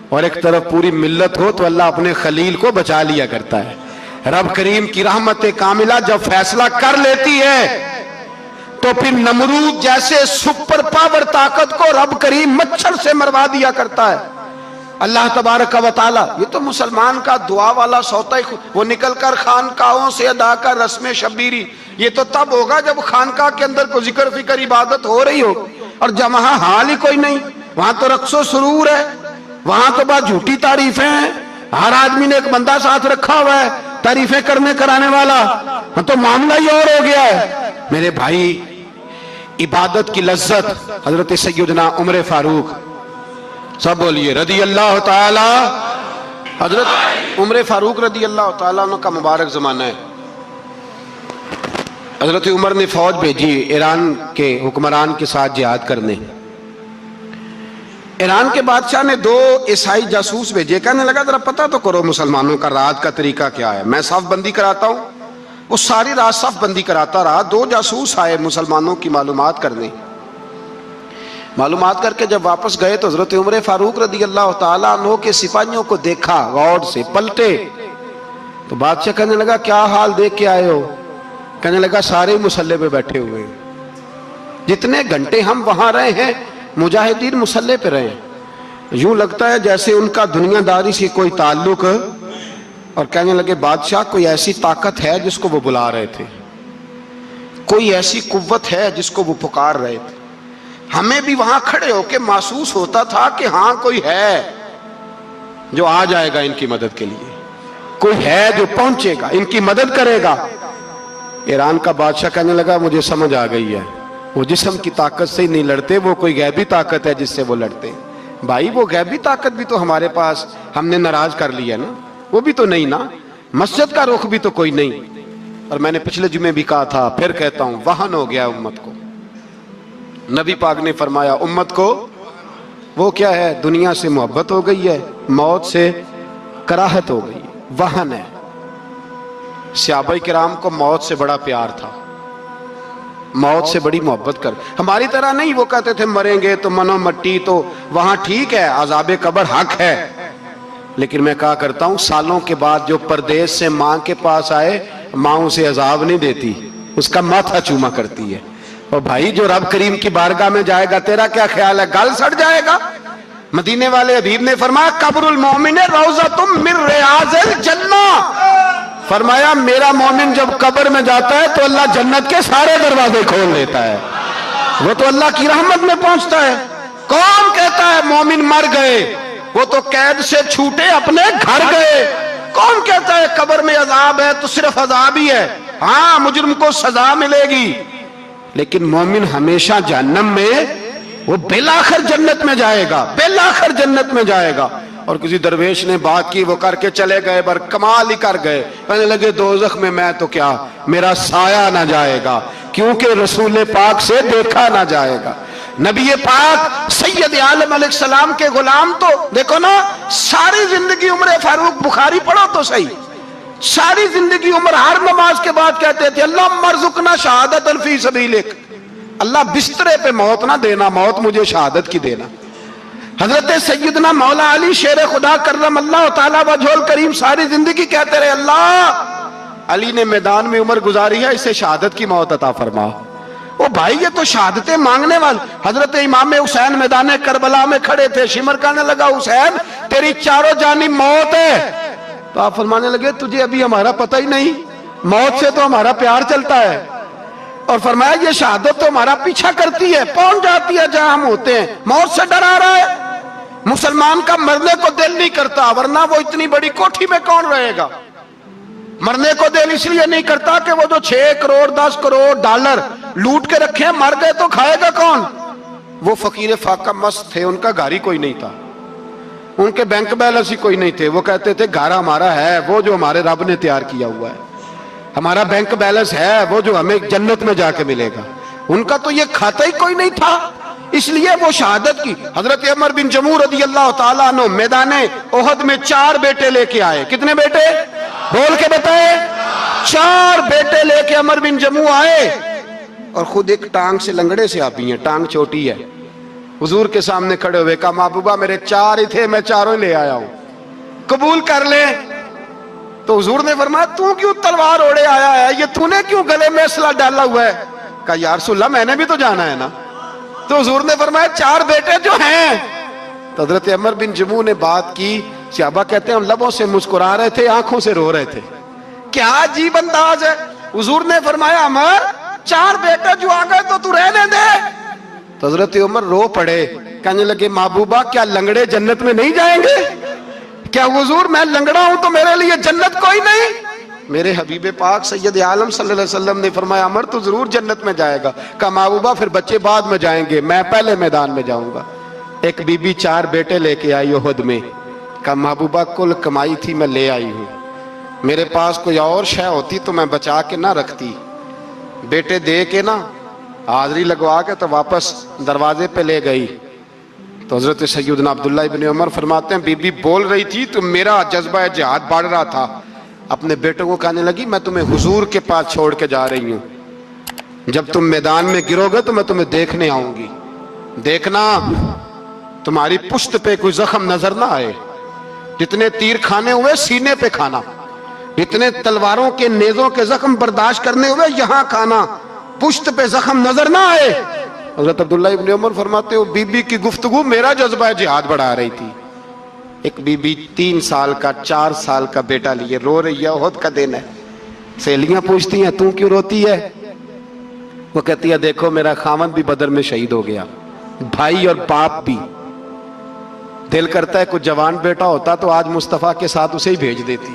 اور ایک طرف پوری ملت ہو تو اللہ اپنے خلیل کو بچا لیا کرتا ہے۔ رب کریم کی رحمت کاملہ جب فیصلہ کر لیتی ہے تو پھر نمرود جیسے سپر پاور طاقت کو رب کریم مچھر سے مروا دیا کرتا ہے۔ اللہ تبارک و تعالی، یہ تو مسلمان کا دعا والا سوتا ہی، وہ نکل کر خانقاہوں سے ادا کر رسم شبیری، یہ تو تب ہوگا جب خانقاہ کے اندر کوئی ذکر فکر عبادت ہو رہی ہو، اور جب وہاں حال ہی کوئی نہیں، وہاں تو رقص و سرور ہے، وہاں تو بات جھوٹی تعریفیں ہیں، ہر آدمی نے ایک بندہ ساتھ رکھا ہوا ہے تعریفیں کرنے کرانے والا، تو معاملہ ہی اور ہو گیا ہے۔ میرے بھائی، عبادت کی لذت حضرت سیدنا عمر فاروق، سب بولیے رضی اللہ تعالی، حضرت عمر فاروق رضی اللہ تعالیٰ عنہ کا مبارک زمانہ ہے۔ حضرت عمر نے فوج بھیجی ایران کے حکمران کے ساتھ جہاد کرنے۔ ایران کے بادشاہ نے 2 عیسائی جاسوس بھیجے، کہنے لگا ذرا پتہ تو کرو مسلمانوں کا رات کا طریقہ کیا ہے، میں صف بندی کراتا ہوں۔ وہ ساری رات صف بندی کراتا رہا، 2 جاسوس آئے مسلمانوں کی معلومات کرنے، معلومات کر کے جب واپس گئے تو حضرت عمر فاروق رضی اللہ تعالیٰ عنہ کے سپاہیوں کو دیکھا، غور سے پلٹے تو بادشاہ کہنے لگا کیا حال دیکھ کے آئے ہو؟ کہنے لگا سارے مسلح پہ بیٹھے ہوئے ہیں، جتنے گھنٹے ہم وہاں رہے ہیں مجاہدین مسلح پہ رہے ہیں، یوں لگتا ہے جیسے ان کا دنیا داری سے کوئی تعلق۔ اور کہنے لگے بادشاہ کوئی ایسی طاقت ہے جس کو وہ بلا رہے تھے، کوئی ایسی قوت ہے جس کو وہ پکار رہے تھے، ہمیں بھی وہاں کھڑے ہو کے محسوس ہوتا تھا کہ ہاں کوئی ہے جو آ جائے گا ان کی مدد کے لیے، کوئی ہے جو پہنچے گا ان کی مدد کرے گا۔ ایران کا بادشاہ کہنے لگا مجھے سمجھ آ گئی ہے، وہ جسم کی طاقت سے ہی نہیں لڑتے، وہ کوئی غیبی طاقت ہے جس سے وہ لڑتے ہیں۔ بھائی وہ غیبی طاقت بھی تو ہمارے پاس ہم نے ناراض کر لیا نا، وہ بھی تو نہیں نا، مسجد کا رخ بھی تو کوئی نہیں۔ اور میں نے پچھلے جمعے بھی کہا تھا، پھر کہتا ہوں، وہن ہو گیا امت کو۔ نبی پاک نے فرمایا امت کو وہ کیا ہے، دنیا سے محبت ہو گئی ہے، موت سے کراہت ہو گئی ہے، وہن ہے۔ صحابہ کرام کو موت سے بڑا پیار تھا، موت سے بڑی محبت کر، ہماری طرح نہیں، وہ کہتے تھے مریں گے تو منو مٹی، تو وہاں ٹھیک ہے عذاب قبر حق ہے، لیکن میں کہا کرتا ہوں سالوں کے بعد جو پردیس سے ماں کے پاس آئے، ماں اسے عذاب نہیں دیتی، اس کا ماتھا چوما کرتی ہے۔ اور بھائی جو رب کریم کی بارگاہ میں جائے گا تیرا کیا خیال ہے، گل سڑ جائے گا؟ مدینے والے حبیب نے فرمایا قبر المومن روضۃ من ریاض الجنہ، فرمایا میرا مومن جب قبر میں جاتا ہے تو اللہ جنت کے سارے دروازے کھول لیتا ہے، وہ تو اللہ کی رحمت میں پہنچتا ہے۔ کون کہتا ہے مومن مر گئے، وہ تو قید سے چھوٹے اپنے گھر گئے۔ کون کہتا ہے قبر میں عذاب ہے تو صرف عذاب ہی ہے، ہاں مجرم کو سزا ملے گی، لیکن مومن ہمیشہ جہنم میں، وہ بالآخر جنت میں جائے گا، بالآخر جنت میں جائے گا۔ اور کسی درویش نے بات کی، وہ کر کے چلے گئے، بر کمال ہی کر گئے، کہنے لگے دوزخ میں تو کیا، میرا سایہ نہ جائے گا، کیونکہ رسول پاک سے دیکھا نہ جائے گا۔ نبی پاک سید عالم علیہ السلام کے غلام تو دیکھو نا، ساری زندگی عمر فاروق، بخاری پڑھو تو صحیح، ساری زندگی عمر ہر نماز کے بعد کہتے تھے اللہم ارزقنا شہادت فی سبیلک، اللہ بسترے پہ موت نہ دینا، موت مجھے شہادت کی دینا۔ حضرت سیدنا مولا علی شیر خدا کرم اللہ تعالیٰ وجہ الکریم ساری زندگی کہتے رہے اللہ، علی نے میدان میں عمر گزاری ہے، اسے شہادت کی موت عطا فرما۔ وہ بھائی یہ تو شہادتیں مانگنے والے۔ حضرت امام حسین میدان کربلا میں کھڑے تھے، شمر کہنے لگا حسین تیری چاروں جانب موت ہے، تو آپ فرمانے لگے تجھے ابھی ہمارا پتہ ہی نہیں، موت سے تو ہمارا پیار چلتا ہے، اور فرمایا یہ شہادت تو ہمارا پیچھا کرتی ہے، پہنچ جاتی ہے جہاں ہم ہوتے ہیں، موت سے ڈر آ رہا ہے۔ مسلمان کا مرنے کو دل نہیں کرتا، ورنہ وہ اتنی بڑی کوٹھی میں کون رہے گا؟ مرنے کو دل اس لیے نہیں کرتا کہ وہ جو 6 کروڑ 10 کروڑ ڈالر لوٹ کے رکھے ہیں، مر گئے تو کھائے گا کون؟ وہ فقیر فاقہ مست تھے، ان کا گھر ہی کوئی نہیں تھا، ان کے بینک بیلنس ہی کوئی نہیں تھے، وہ کہتے تھے گھر ہمارا ہے وہ جو ہمارے رب نے تیار کیا ہوا ہے، ہمارا بینک بیلنس ہے وہ جو ہمیں جنت میں جا کے ملے گا۔ ان کا تو یہ کھاتا ہی کوئی نہیں تھا، اس لیے وہ شہادت کی۔ حضرت عمر بن جموع رضی اللہ تعالیٰ عنہ میدان احد میں 4 بیٹے لے کے آئے۔ کتنے بیٹے؟ بول کے بتائے۔ 4 بیٹے لے کے عمر بن جموع آئے، اور خود ایک ٹانگ سے لنگڑے سے آپ ہی ہیں، ٹانگ چھوٹی ہے، حضور کے سامنے کھڑے ہوئے کہا محبوبہ میرے 4 ہی تھے، میں 4 ہی لے آیا ہوں، قبول کر لیں۔ تو حضور نے فرمایا تو کیوں تلوار اوڑے آیا ہے, یہ تو نے کیوں گلے میں اسلحہ ڈالا ہوا ہے؟ کہا یا رسول اللہ میں نے بھی تو جانا ہے نا. تو حضور نے فرمایا 4 بیٹے جو ہیں. تو حضرت عمر بن جموح نے بات کی, صحابہ کہتے ہیں ہم لبوں سے مسکرا رہے تھے, آنکھوں سے رو رہے تھے. کیا عجیب انداز ہے. حضور نے فرمایا عمر 4 بیٹے جو آ گئے تو تو رہنے دے. تو حضرت عمر رو پڑے, کہنے لگے محبوبہ کیا لنگڑے جنت میں نہیں جائیں گے؟ کیا حضور میں لنگڑا ہوں تو میرے لیے جنت کوئی نہیں؟ میرے حبیب پاک سید عالم صلی اللہ علیہ وسلم نے فرمایا عمر تو ضرور جنت میں جائے گا. کہا محبوبہ پھر بچے بعد میں جائیں گے, میں پہلے میدان میں جاؤں گا. ایک بی بی 4 بیٹے لے کے آئی احد میں. کہا محبوبہ کل کمائی تھی میں لے آئی ہوں, میرے پاس کوئی اور شے ہوتی تو میں بچا کے نہ رکھتی. بیٹے دے کے نا حاضری لگوا کے تو واپس دروازے پہ لے گئی. تو حضرت سیدنا عبداللہ ابن عمر فرماتے ہیں بی بی بول رہی تھی تو میرا جذبہ جہاد بڑھ رہا تھا. اپنے بیٹوں کو کہنے لگی میں تمہیں حضور کے پاس چھوڑ کے جا رہی ہوں, جب تم میدان میں گرو گے تو میں تمہیں دیکھنے آؤں گی. دیکھنا تمہاری پشت پہ کوئی زخم نظر نہ آئے. جتنے تیر کھانے ہوئے سینے پہ کھانا, جتنے تلواروں کے نیزوں کے زخم برداشت کرنے ہوئے یہاں کھانا, پشت پہ زخم نظر نہ آئے. حضرت عبداللہ ابن عمر فرماتے ہو بی بی کی گفتگو میرا جذبہ جہاد بڑھا رہی تھی. ایک بی بی 3 سال کا 4 سال کا بیٹا لیے رو رہی ہے, احد کا دن ہے. سہیلیاں پوچھتی ہیں تو کیوں روتی ہے؟ وہ کہتی ہے دیکھو میرا خاوند بھی بدر میں شہید ہو گیا, بھائی اور باپ بھی. دل کرتا ہے کوئی جوان بیٹا ہوتا تو آج مصطفیٰ کے ساتھ اسے ہی بھیج دیتی.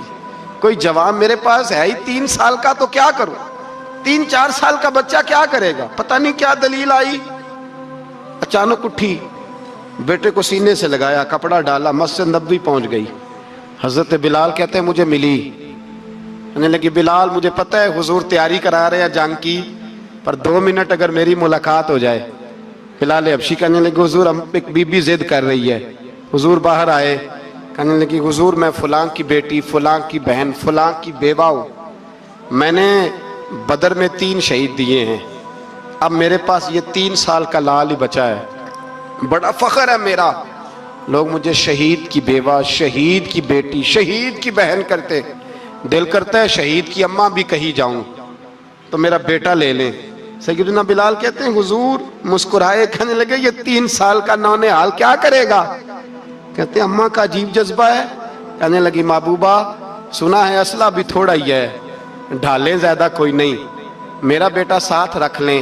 کوئی جوان میرے پاس ہے ہی 3 سال کا تو کیا کروں, 3-4 سال کا بچہ کیا کرے گا؟ پتہ نہیں کیا دلیل آئی, اچانک اٹھی, بیٹے کو سینے سے لگایا, کپڑا ڈالا, مسجد نبوی پہنچ گئی. حضرت بلال کہتے ہیں مجھے ملی, کہنے لگی بلال مجھے پتہ ہے حضور تیاری کرا رہے ہیں جنگ کی, پر 2 منٹ اگر میری ملاقات ہو جائے. بلال حبشی کہنے لگے حضور ہم ایک بی بی ضد کر رہی ہے. حضور باہر آئے, کہنے لگی حضور میں فلاں کی بیٹی, فلاں کی بہن, فلاں کی بیوہ ہوں, میں نے بدر میں 3 شہید دیے ہیں, اب میرے پاس یہ 3 سال کا لال ہی بچا ہے, بڑا فخر ہے میرا. لوگ مجھے شہید کی بیوہ, شہید کی بیٹی, شہید کی بہن کرتے. دل کرتا ہے شہید کی اماں بھی کہیں جاؤں تو میرا بیٹا لے لیں. سیدنا بلال کہتے ہیں حضور مسکرائے, کہنے لگے یہ 3 سال کا نونہال کیا کرے گا؟ کہتے ہیں اماں کا عجیب جذبہ ہے. کہنے لگی محبوبہ سنا ہے اسلحہ بھی تھوڑا ہی ہے, ڈھالیں زیادہ کوئی نہیں, میرا بیٹا ساتھ رکھ لیں,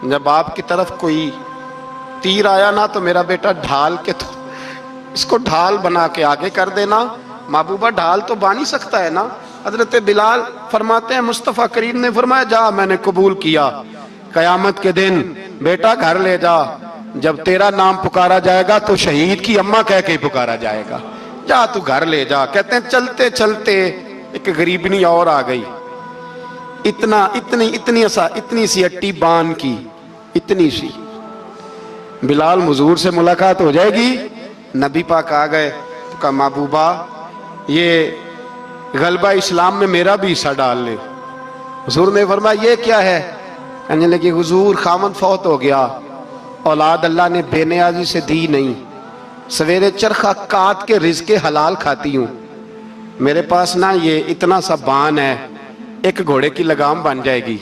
جب آپ کی طرف کوئی تیر آیا نا تو میرا بیٹا ڈھال کے تو اس کو ڈھال بنا کے آگے کر دینا. محبوبہ ڈھال تو بانی سکتا ہے نا. حضرت بلال فرماتے ہیں مصطفیٰ کریم نے فرمایا جا میں نے قبول کیا, قیامت کے دن بیٹا گھر لے جا, جب تیرا نام پکارا جائے گا تو شہید کی اماں کہہ کے ہی پکارا جائے گا, جا تو گھر لے جا. کہتے ہیں چلتے چلتے ایک غریبنی اور آ گئی, اتنی سی اٹی بان کی, اتنی سی. بلال حضور سے ملاقات ہو جائے گی. نبی پاک آ گئے تو کہا محبوبہ یہ غلبہ اسلام میں میرا بھی حصہ ڈال لے. حضور نے فرمایا یہ کیا ہے؟ کہنے لگے حضور خامد فوت ہو گیا, اولاد اللہ نے بے نیازی سے دی نہیں, سویرے چرخہ کاٹ کے رزق حلال کھاتی ہوں, میرے پاس نا یہ اتنا سا بان ہے, ایک گھوڑے کی لگام بن جائے گی.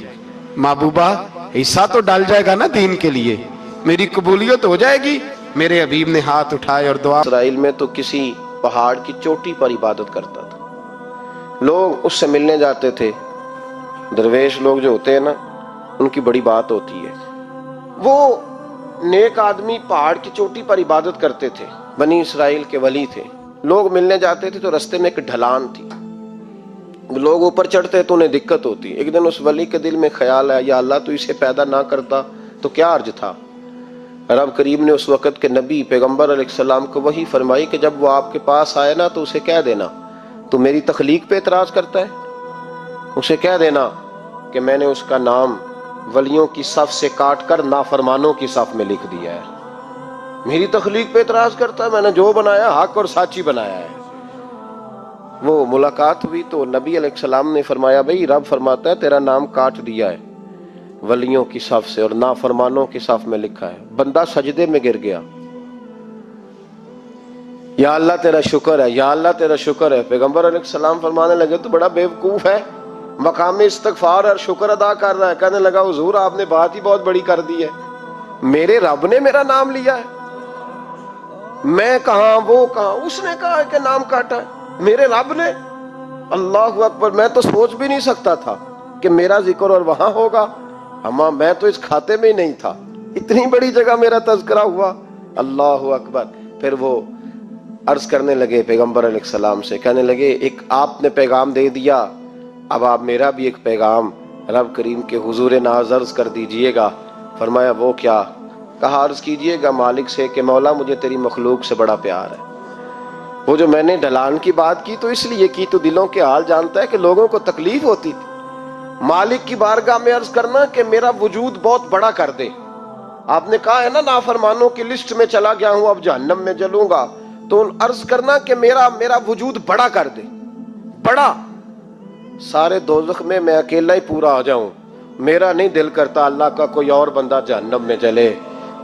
محبوبہ حصہ تو ڈال جائے گا نا دین کے لیے, میری قبولیت ہو جائے گی. میرے حبیب نے ہاتھ اٹھائے اور دعا. اسرائیل میں تو کسی پہاڑ کی چوٹی پر عبادت کرتا تھا, لوگ اس سے ملنے جاتے تھے. درویش لوگ جو ہوتے ہیں نا ان کی بڑی بات ہوتی ہے. وہ نیک آدمی پہاڑ کی چوٹی پر عبادت کرتے تھے, بنی اسرائیل کے ولی تھے. لوگ ملنے جاتے تھے تو رستے میں ایک ڈھلان تھی, لوگ اوپر چڑھتے تو انہیں دقت ہوتی. ایک دن اس ولی کے دل میں خیال آیا یا اللہ تو اسے پیدا نہ کرتا تو کیا عرض تھا. رب کریم نے اس وقت کے نبی پیغمبر علیہ السلام کو وحی فرمائی کہ جب وہ آپ کے پاس آئے نا تو اسے کہہ دینا تو میری تخلیق پہ اعتراض کرتا ہے, اسے کہہ دینا کہ میں نے اس کا نام ولیوں کی صف سے کاٹ کر نافرمانوں کی صف میں لکھ دیا ہے. میری تخلیق پہ اعتراض کرتا ہے, میں نے جو بنایا حق اور سچی بنایا ہے. وہ ملاقات ہوئی تو نبی علیہ السلام نے فرمایا بھئی رب فرماتا ہے تیرا نام کاٹ دیا ہے ولیوں کی صف سے اور نافرمانوں کی صف میں لکھا ہے. بندہ سجدے میں گر گیا. یا اللہ تیرا شکر ہے، یا اللہ تیرا شکر ہے۔ پیغمبر علیہ السلام فرمانے لگے تو بڑا بیوقوف ہے، مقام استغفار اور شکر ادا کر رہا ہے۔ کہنے لگا حضور آپ نے بات ہی بہت بڑی کر دی ہے، میرے رب نے میرا نام لیا ہے، میں کہاں وہ کہاں، اس نے کہا ہے کہ نام کاٹا ہے، میرے رب نے۔ اللہ اکبر، میں تو سوچ بھی نہیں سکتا تھا کہ میرا ذکر اور وہاں ہوگا، اما میں تو اس کھاتے میں ہی نہیں تھا، اتنی بڑی جگہ میرا تذکرہ ہوا۔ اللہ اکبر۔ پھر وہ عرض کرنے لگے پیغمبر علیہ السلام سے، کہنے لگے ایک آپ نے پیغام دے دیا، اب آپ میرا بھی ایک پیغام رب کریم کے حضور ناز عرض کر دیجئے گا۔ فرمایا وہ کیا؟ کہا عرض کیجئے گا مالک سے کہ مولا مجھے تیری مخلوق سے بڑا پیار ہے۔ وہ جو میں نے ڈھلان کی بات کی تو اس لیے کی، تو دلوں کے حال جانتا ہے کہ لوگوں کو تکلیف ہوتی تھی، مالک کی بارگاہ میں عرض کرنا کہ میرا وجود بہت بڑا کر دے۔ آپ نے کہا ہے نا نافرمانوں کی لسٹ میں چلا گیا ہوں، اب جہنم میں جلوں گا، تو عرض کرنا کہ میرا وجود بڑا کر دے، بڑا، سارے دوزخ میں میں اکیلا ہی پورا ہو جاؤں۔ میرا نہیں دل کرتا اللہ کا کوئی اور بندہ جہنم میں جلے،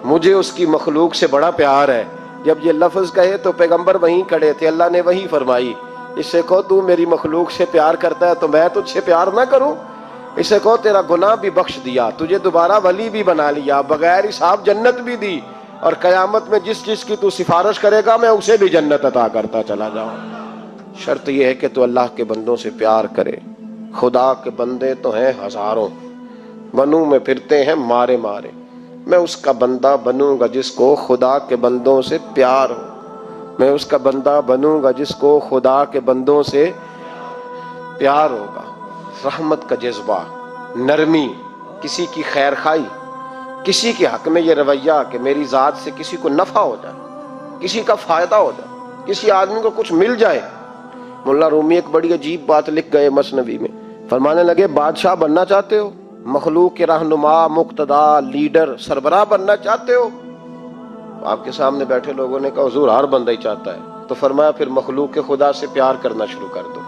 مجھے اس کی مخلوق سے بڑا پیار ہے۔ جب یہ لفظ کہے تو پیغمبر وہیں کھڑے تھے، اللہ نے وہی فرمائی، اس سے کہو تو میری مخلوق سے پیار کرتا ہے تو میں تجھ سے پیار نہ کروں؟ اس سے کہو تیرا گناہ بھی بخش دیا، تجھے دوبارہ ولی بھی بنا لیا، بغیر حساب جنت بھی دی، اور قیامت میں جس کی تو سفارش کرے گا میں اسے بھی جنت عطا کرتا چلا جاؤں۔ شرط یہ ہے کہ تو اللہ کے بندوں سے پیار کرے۔ خدا کے بندے تو ہیں ہزاروں، بنوں میں پھرتے ہیں مارے مارے، میں اس کا بندہ بنوں گا جس کو خدا کے بندوں سے پیار ہو، میں اس کا بندہ بنوں گا جس کو خدا کے بندوں سے پیار ہوگا۔ رحمت کا جذبہ، نرمی، کسی کی خیر خواہی، کسی کے حق میں یہ رویہ کہ میری ذات سے کسی کو نفع ہو جائے، کسی کا فائدہ ہو جائے، کسی آدمی کو کچھ مل جائے۔ مولا رومی ایک بڑی عجیب بات لکھ گئے مثنوی میں، فرمانے لگے بادشاہ بننا چاہتے ہو، مخلوق کے رہنما، مقتدا، لیڈر، سربراہ بننا چاہتے ہو؟ آپ کے سامنے بیٹھے لوگوں نے کہا حضور ہر بندہ ہی چاہتا ہے، تو فرمایا پھر مخلوق کے خدا سے پیار کرنا شروع کر دو۔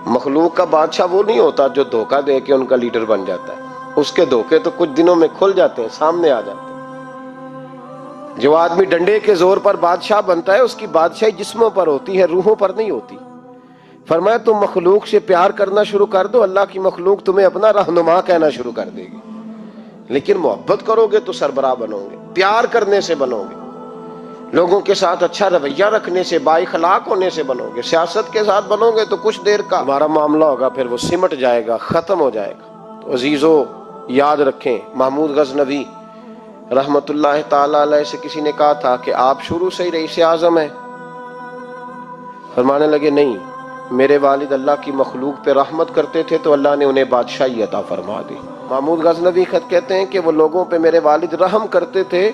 مخلوق کا بادشاہ وہ نہیں ہوتا جو دھوکہ دے کے ان کا لیڈر بن جاتا ہے، اس کے دھوکے تو کچھ دنوں میں کھل جاتے ہیں، سامنے آ جاتے ہیں۔ جو آدمی ڈنڈے کے زور پر بادشاہ بنتا ہے اس کی بادشاہی جسموں پر ہوتی ہے، روحوں پر نہیں ہوتی۔ فرمایا تم مخلوق سے پیار کرنا شروع کر دو، اللہ کی مخلوق تمہیں اپنا رہنما کہنا شروع کر دے گی۔ لیکن محبت کرو گے تو سربراہ بنو گے، پیار کرنے سے بنو گے، لوگوں کے ساتھ اچھا رویہ رکھنے سے، بااخلاق ہونے سے بنو گے، سیاست کے ساتھ بنو گے تو کچھ دیر کا ہمارا معاملہ ہوگا، پھر وہ سمٹ جائے گا، ختم ہو جائے گا۔ تو عزیزو یاد رکھیں، محمود غزنوی رحمت اللہ تعالی علیہ سے کسی نے کہا تھا کہ آپ شروع سے ہی رئیس اعظم ہیں؟ فرمانے لگے نہیں، میرے والد اللہ کی مخلوق پہ رحمت کرتے تھے تو اللہ نے انہیں بادشاہی عطا فرما دی۔ محمود غزنوی خط کہتے ہیں کہ وہ لوگوں پہ میرے والد رحم کرتے تھے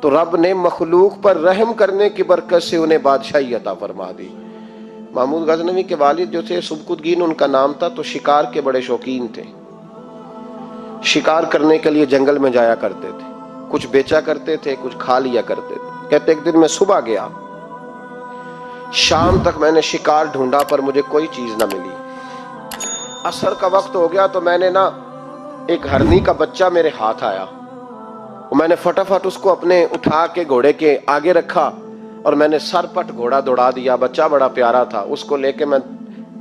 تو رب نے مخلوق پر رحم کرنے کی برکت سے انہیں بادشاہی عطا فرما دی۔ محمود غزنوی کے والد جو تھے سبکتگین ان کا نام تھا، تو شکار کے بڑے شوقین تھے، شکار کرنے کے لیے جنگل میں جایا کرتے تھے، کچھ بیچا کرتے تھے، کچھ کھا لیا کرتے تھے۔ کہتے ایک دن میں صبح گیا، شام تک میں نے شکار ڈھونڈا پر مجھے کوئی چیز نہ ملی، عصر کا وقت ہو گیا تو میں نے ایک ہرنی کا بچہ میرے ہاتھ آیا، میں نے فٹافٹ اس کو اپنے اٹھا کے گھوڑے کے آگے رکھا اور میں نے سر پٹ گھوڑا دوڑا دیا، بچہ بڑا پیارا تھا، اس کو لے کے میں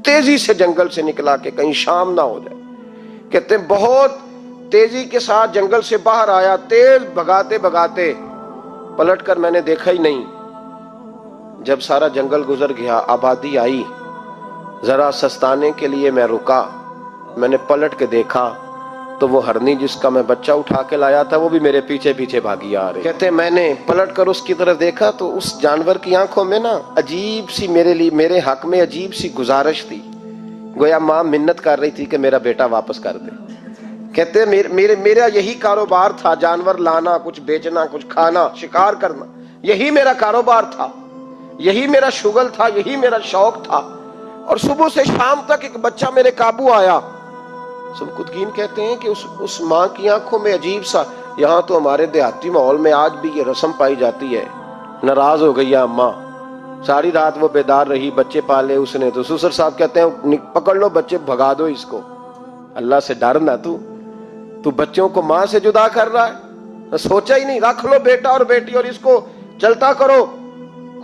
تیزی سے جنگل سے نکلا کہ کہیں شام نہ ہو جائے۔ کہتے ہیں بہت تیزی کے ساتھ جنگل سے باہر آیا، تیز بھگاتے بھگاتے پلٹ کر میں نے دیکھا ہی نہیں۔ جب سارا جنگل گزر گیا، آبادی آئی، ذرا سستانے کے لیے میں رکا، میں نے پلٹ کے دیکھا تو وہ ہرنی جس کا میں بچہ اٹھا کے لایا تھا وہ بھی میرے پیچھے پیچھے بھاگی آ رہی۔ کہتے میں نے پلٹ کر اس کی طرف دیکھا تو اس جانور کی آنکھوں میں عجیب سی میرے حق میں عجیب سی گزارش تھی، گویا ماں منت کر رہی تھی کہ میرا بیٹا واپس کر دے۔ کہتے میرا یہی کاروبار تھا، جانور لانا، کچھ بیچنا، کچھ کھانا، شکار کرنا، یہی میرا کاروبار تھا، یہی میرا شغل تھا، یہی میرا شوق تھا، اور صبح سے شام تک ایک بچہ میرے قابو آیا۔ سبکتگین کہتے ہیں کہ اس ماں کی آنکھوں میں عجیب سا، یہاں تو ہمارے دیہاتی ماحول میں آج بھی یہ رسم پائی جاتی ہے، ناراض ہو گئی اماں، ساری رات وہ بیدار رہی، بچے پالے اس نے، تو سسر صاحب کہتے ہیں پکڑ لو بچے، بھگا دو اس کو، اللہ سے ڈر نہ، تو بچوں کو ماں سے جدا کر رہا ہے، سوچا ہی نہیں، رکھ لو بیٹا اور بیٹی اور اس کو چلتا کرو،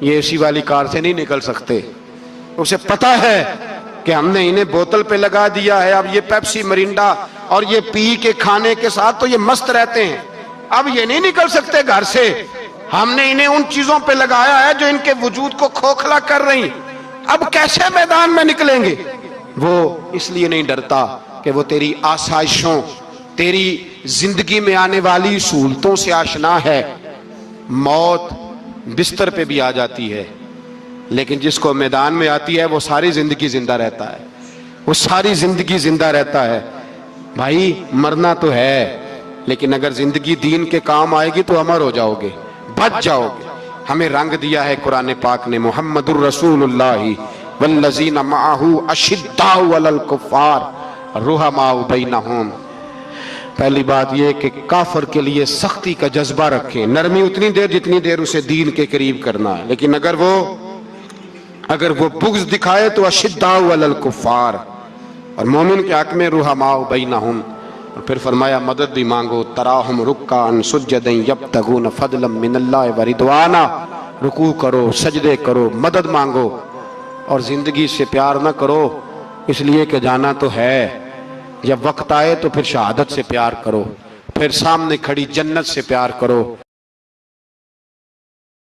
یہ اے سی والی کار سے نہیں نکل سکتے. اسے پتا ہے کہ ہم نے انہیں بوتل پہ لگا دیا ہے, اب یہ پیپسی مرینڈا اور یہ پی کے کھانے کے ساتھ تو یہ مست رہتے ہیں, اب یہ نہیں نکل سکتے گھر سے. ہم نے انہیں ان چیزوں پہ لگایا ہے جو ان کے وجود کو کھوکھلا کر رہی, اب کیسے میدان میں نکلیں گے؟ وہ اس لیے نہیں ڈرتا کہ وہ تیری آسائشوں, تیری زندگی میں آنے والی سہولتوں سے آشنا ہے. موت بستر پہ بھی آ جاتی ہے, لیکن جس کو میدان میں آتی ہے وہ ساری زندگی زندہ رہتا ہے, وہ ساری زندگی زندہ رہتا ہے. بھائی مرنا تو ہے, لیکن اگر زندگی دین کے کام آئے گی تو امر ہو جاؤ گے, بچ جاؤ گے. ہمیں رنگ دیا ہے قرآن پاک نے, محمد الرسول اللہ والذین معہ اشداء علی الکفار رحماء بینہم. پہلی بات یہ کہ کافر کے لیے سختی کا جذبہ رکھیں, نرمی اتنی دیر جتنی دیر اسے دین کے قریب کرنا ہے, لیکن اگر وہ بغض دکھائے تو اشداء علی الکفار. اور مومن کے حق میں رحماء بینہم. اور پھر فرمایا مدد بھی مانگو, تراہم رکعا سجدا یبتغون فضلا من اللہ ورضوانا. رکوع کرو, سجدے کرو, مدد مانگو, اور زندگی سے پیار نہ کرو اس لیے کہ جانا تو ہے. جب وقت آئے تو پھر شہادت سے پیار کرو, پھر سامنے کھڑی جنت سے پیار کرو.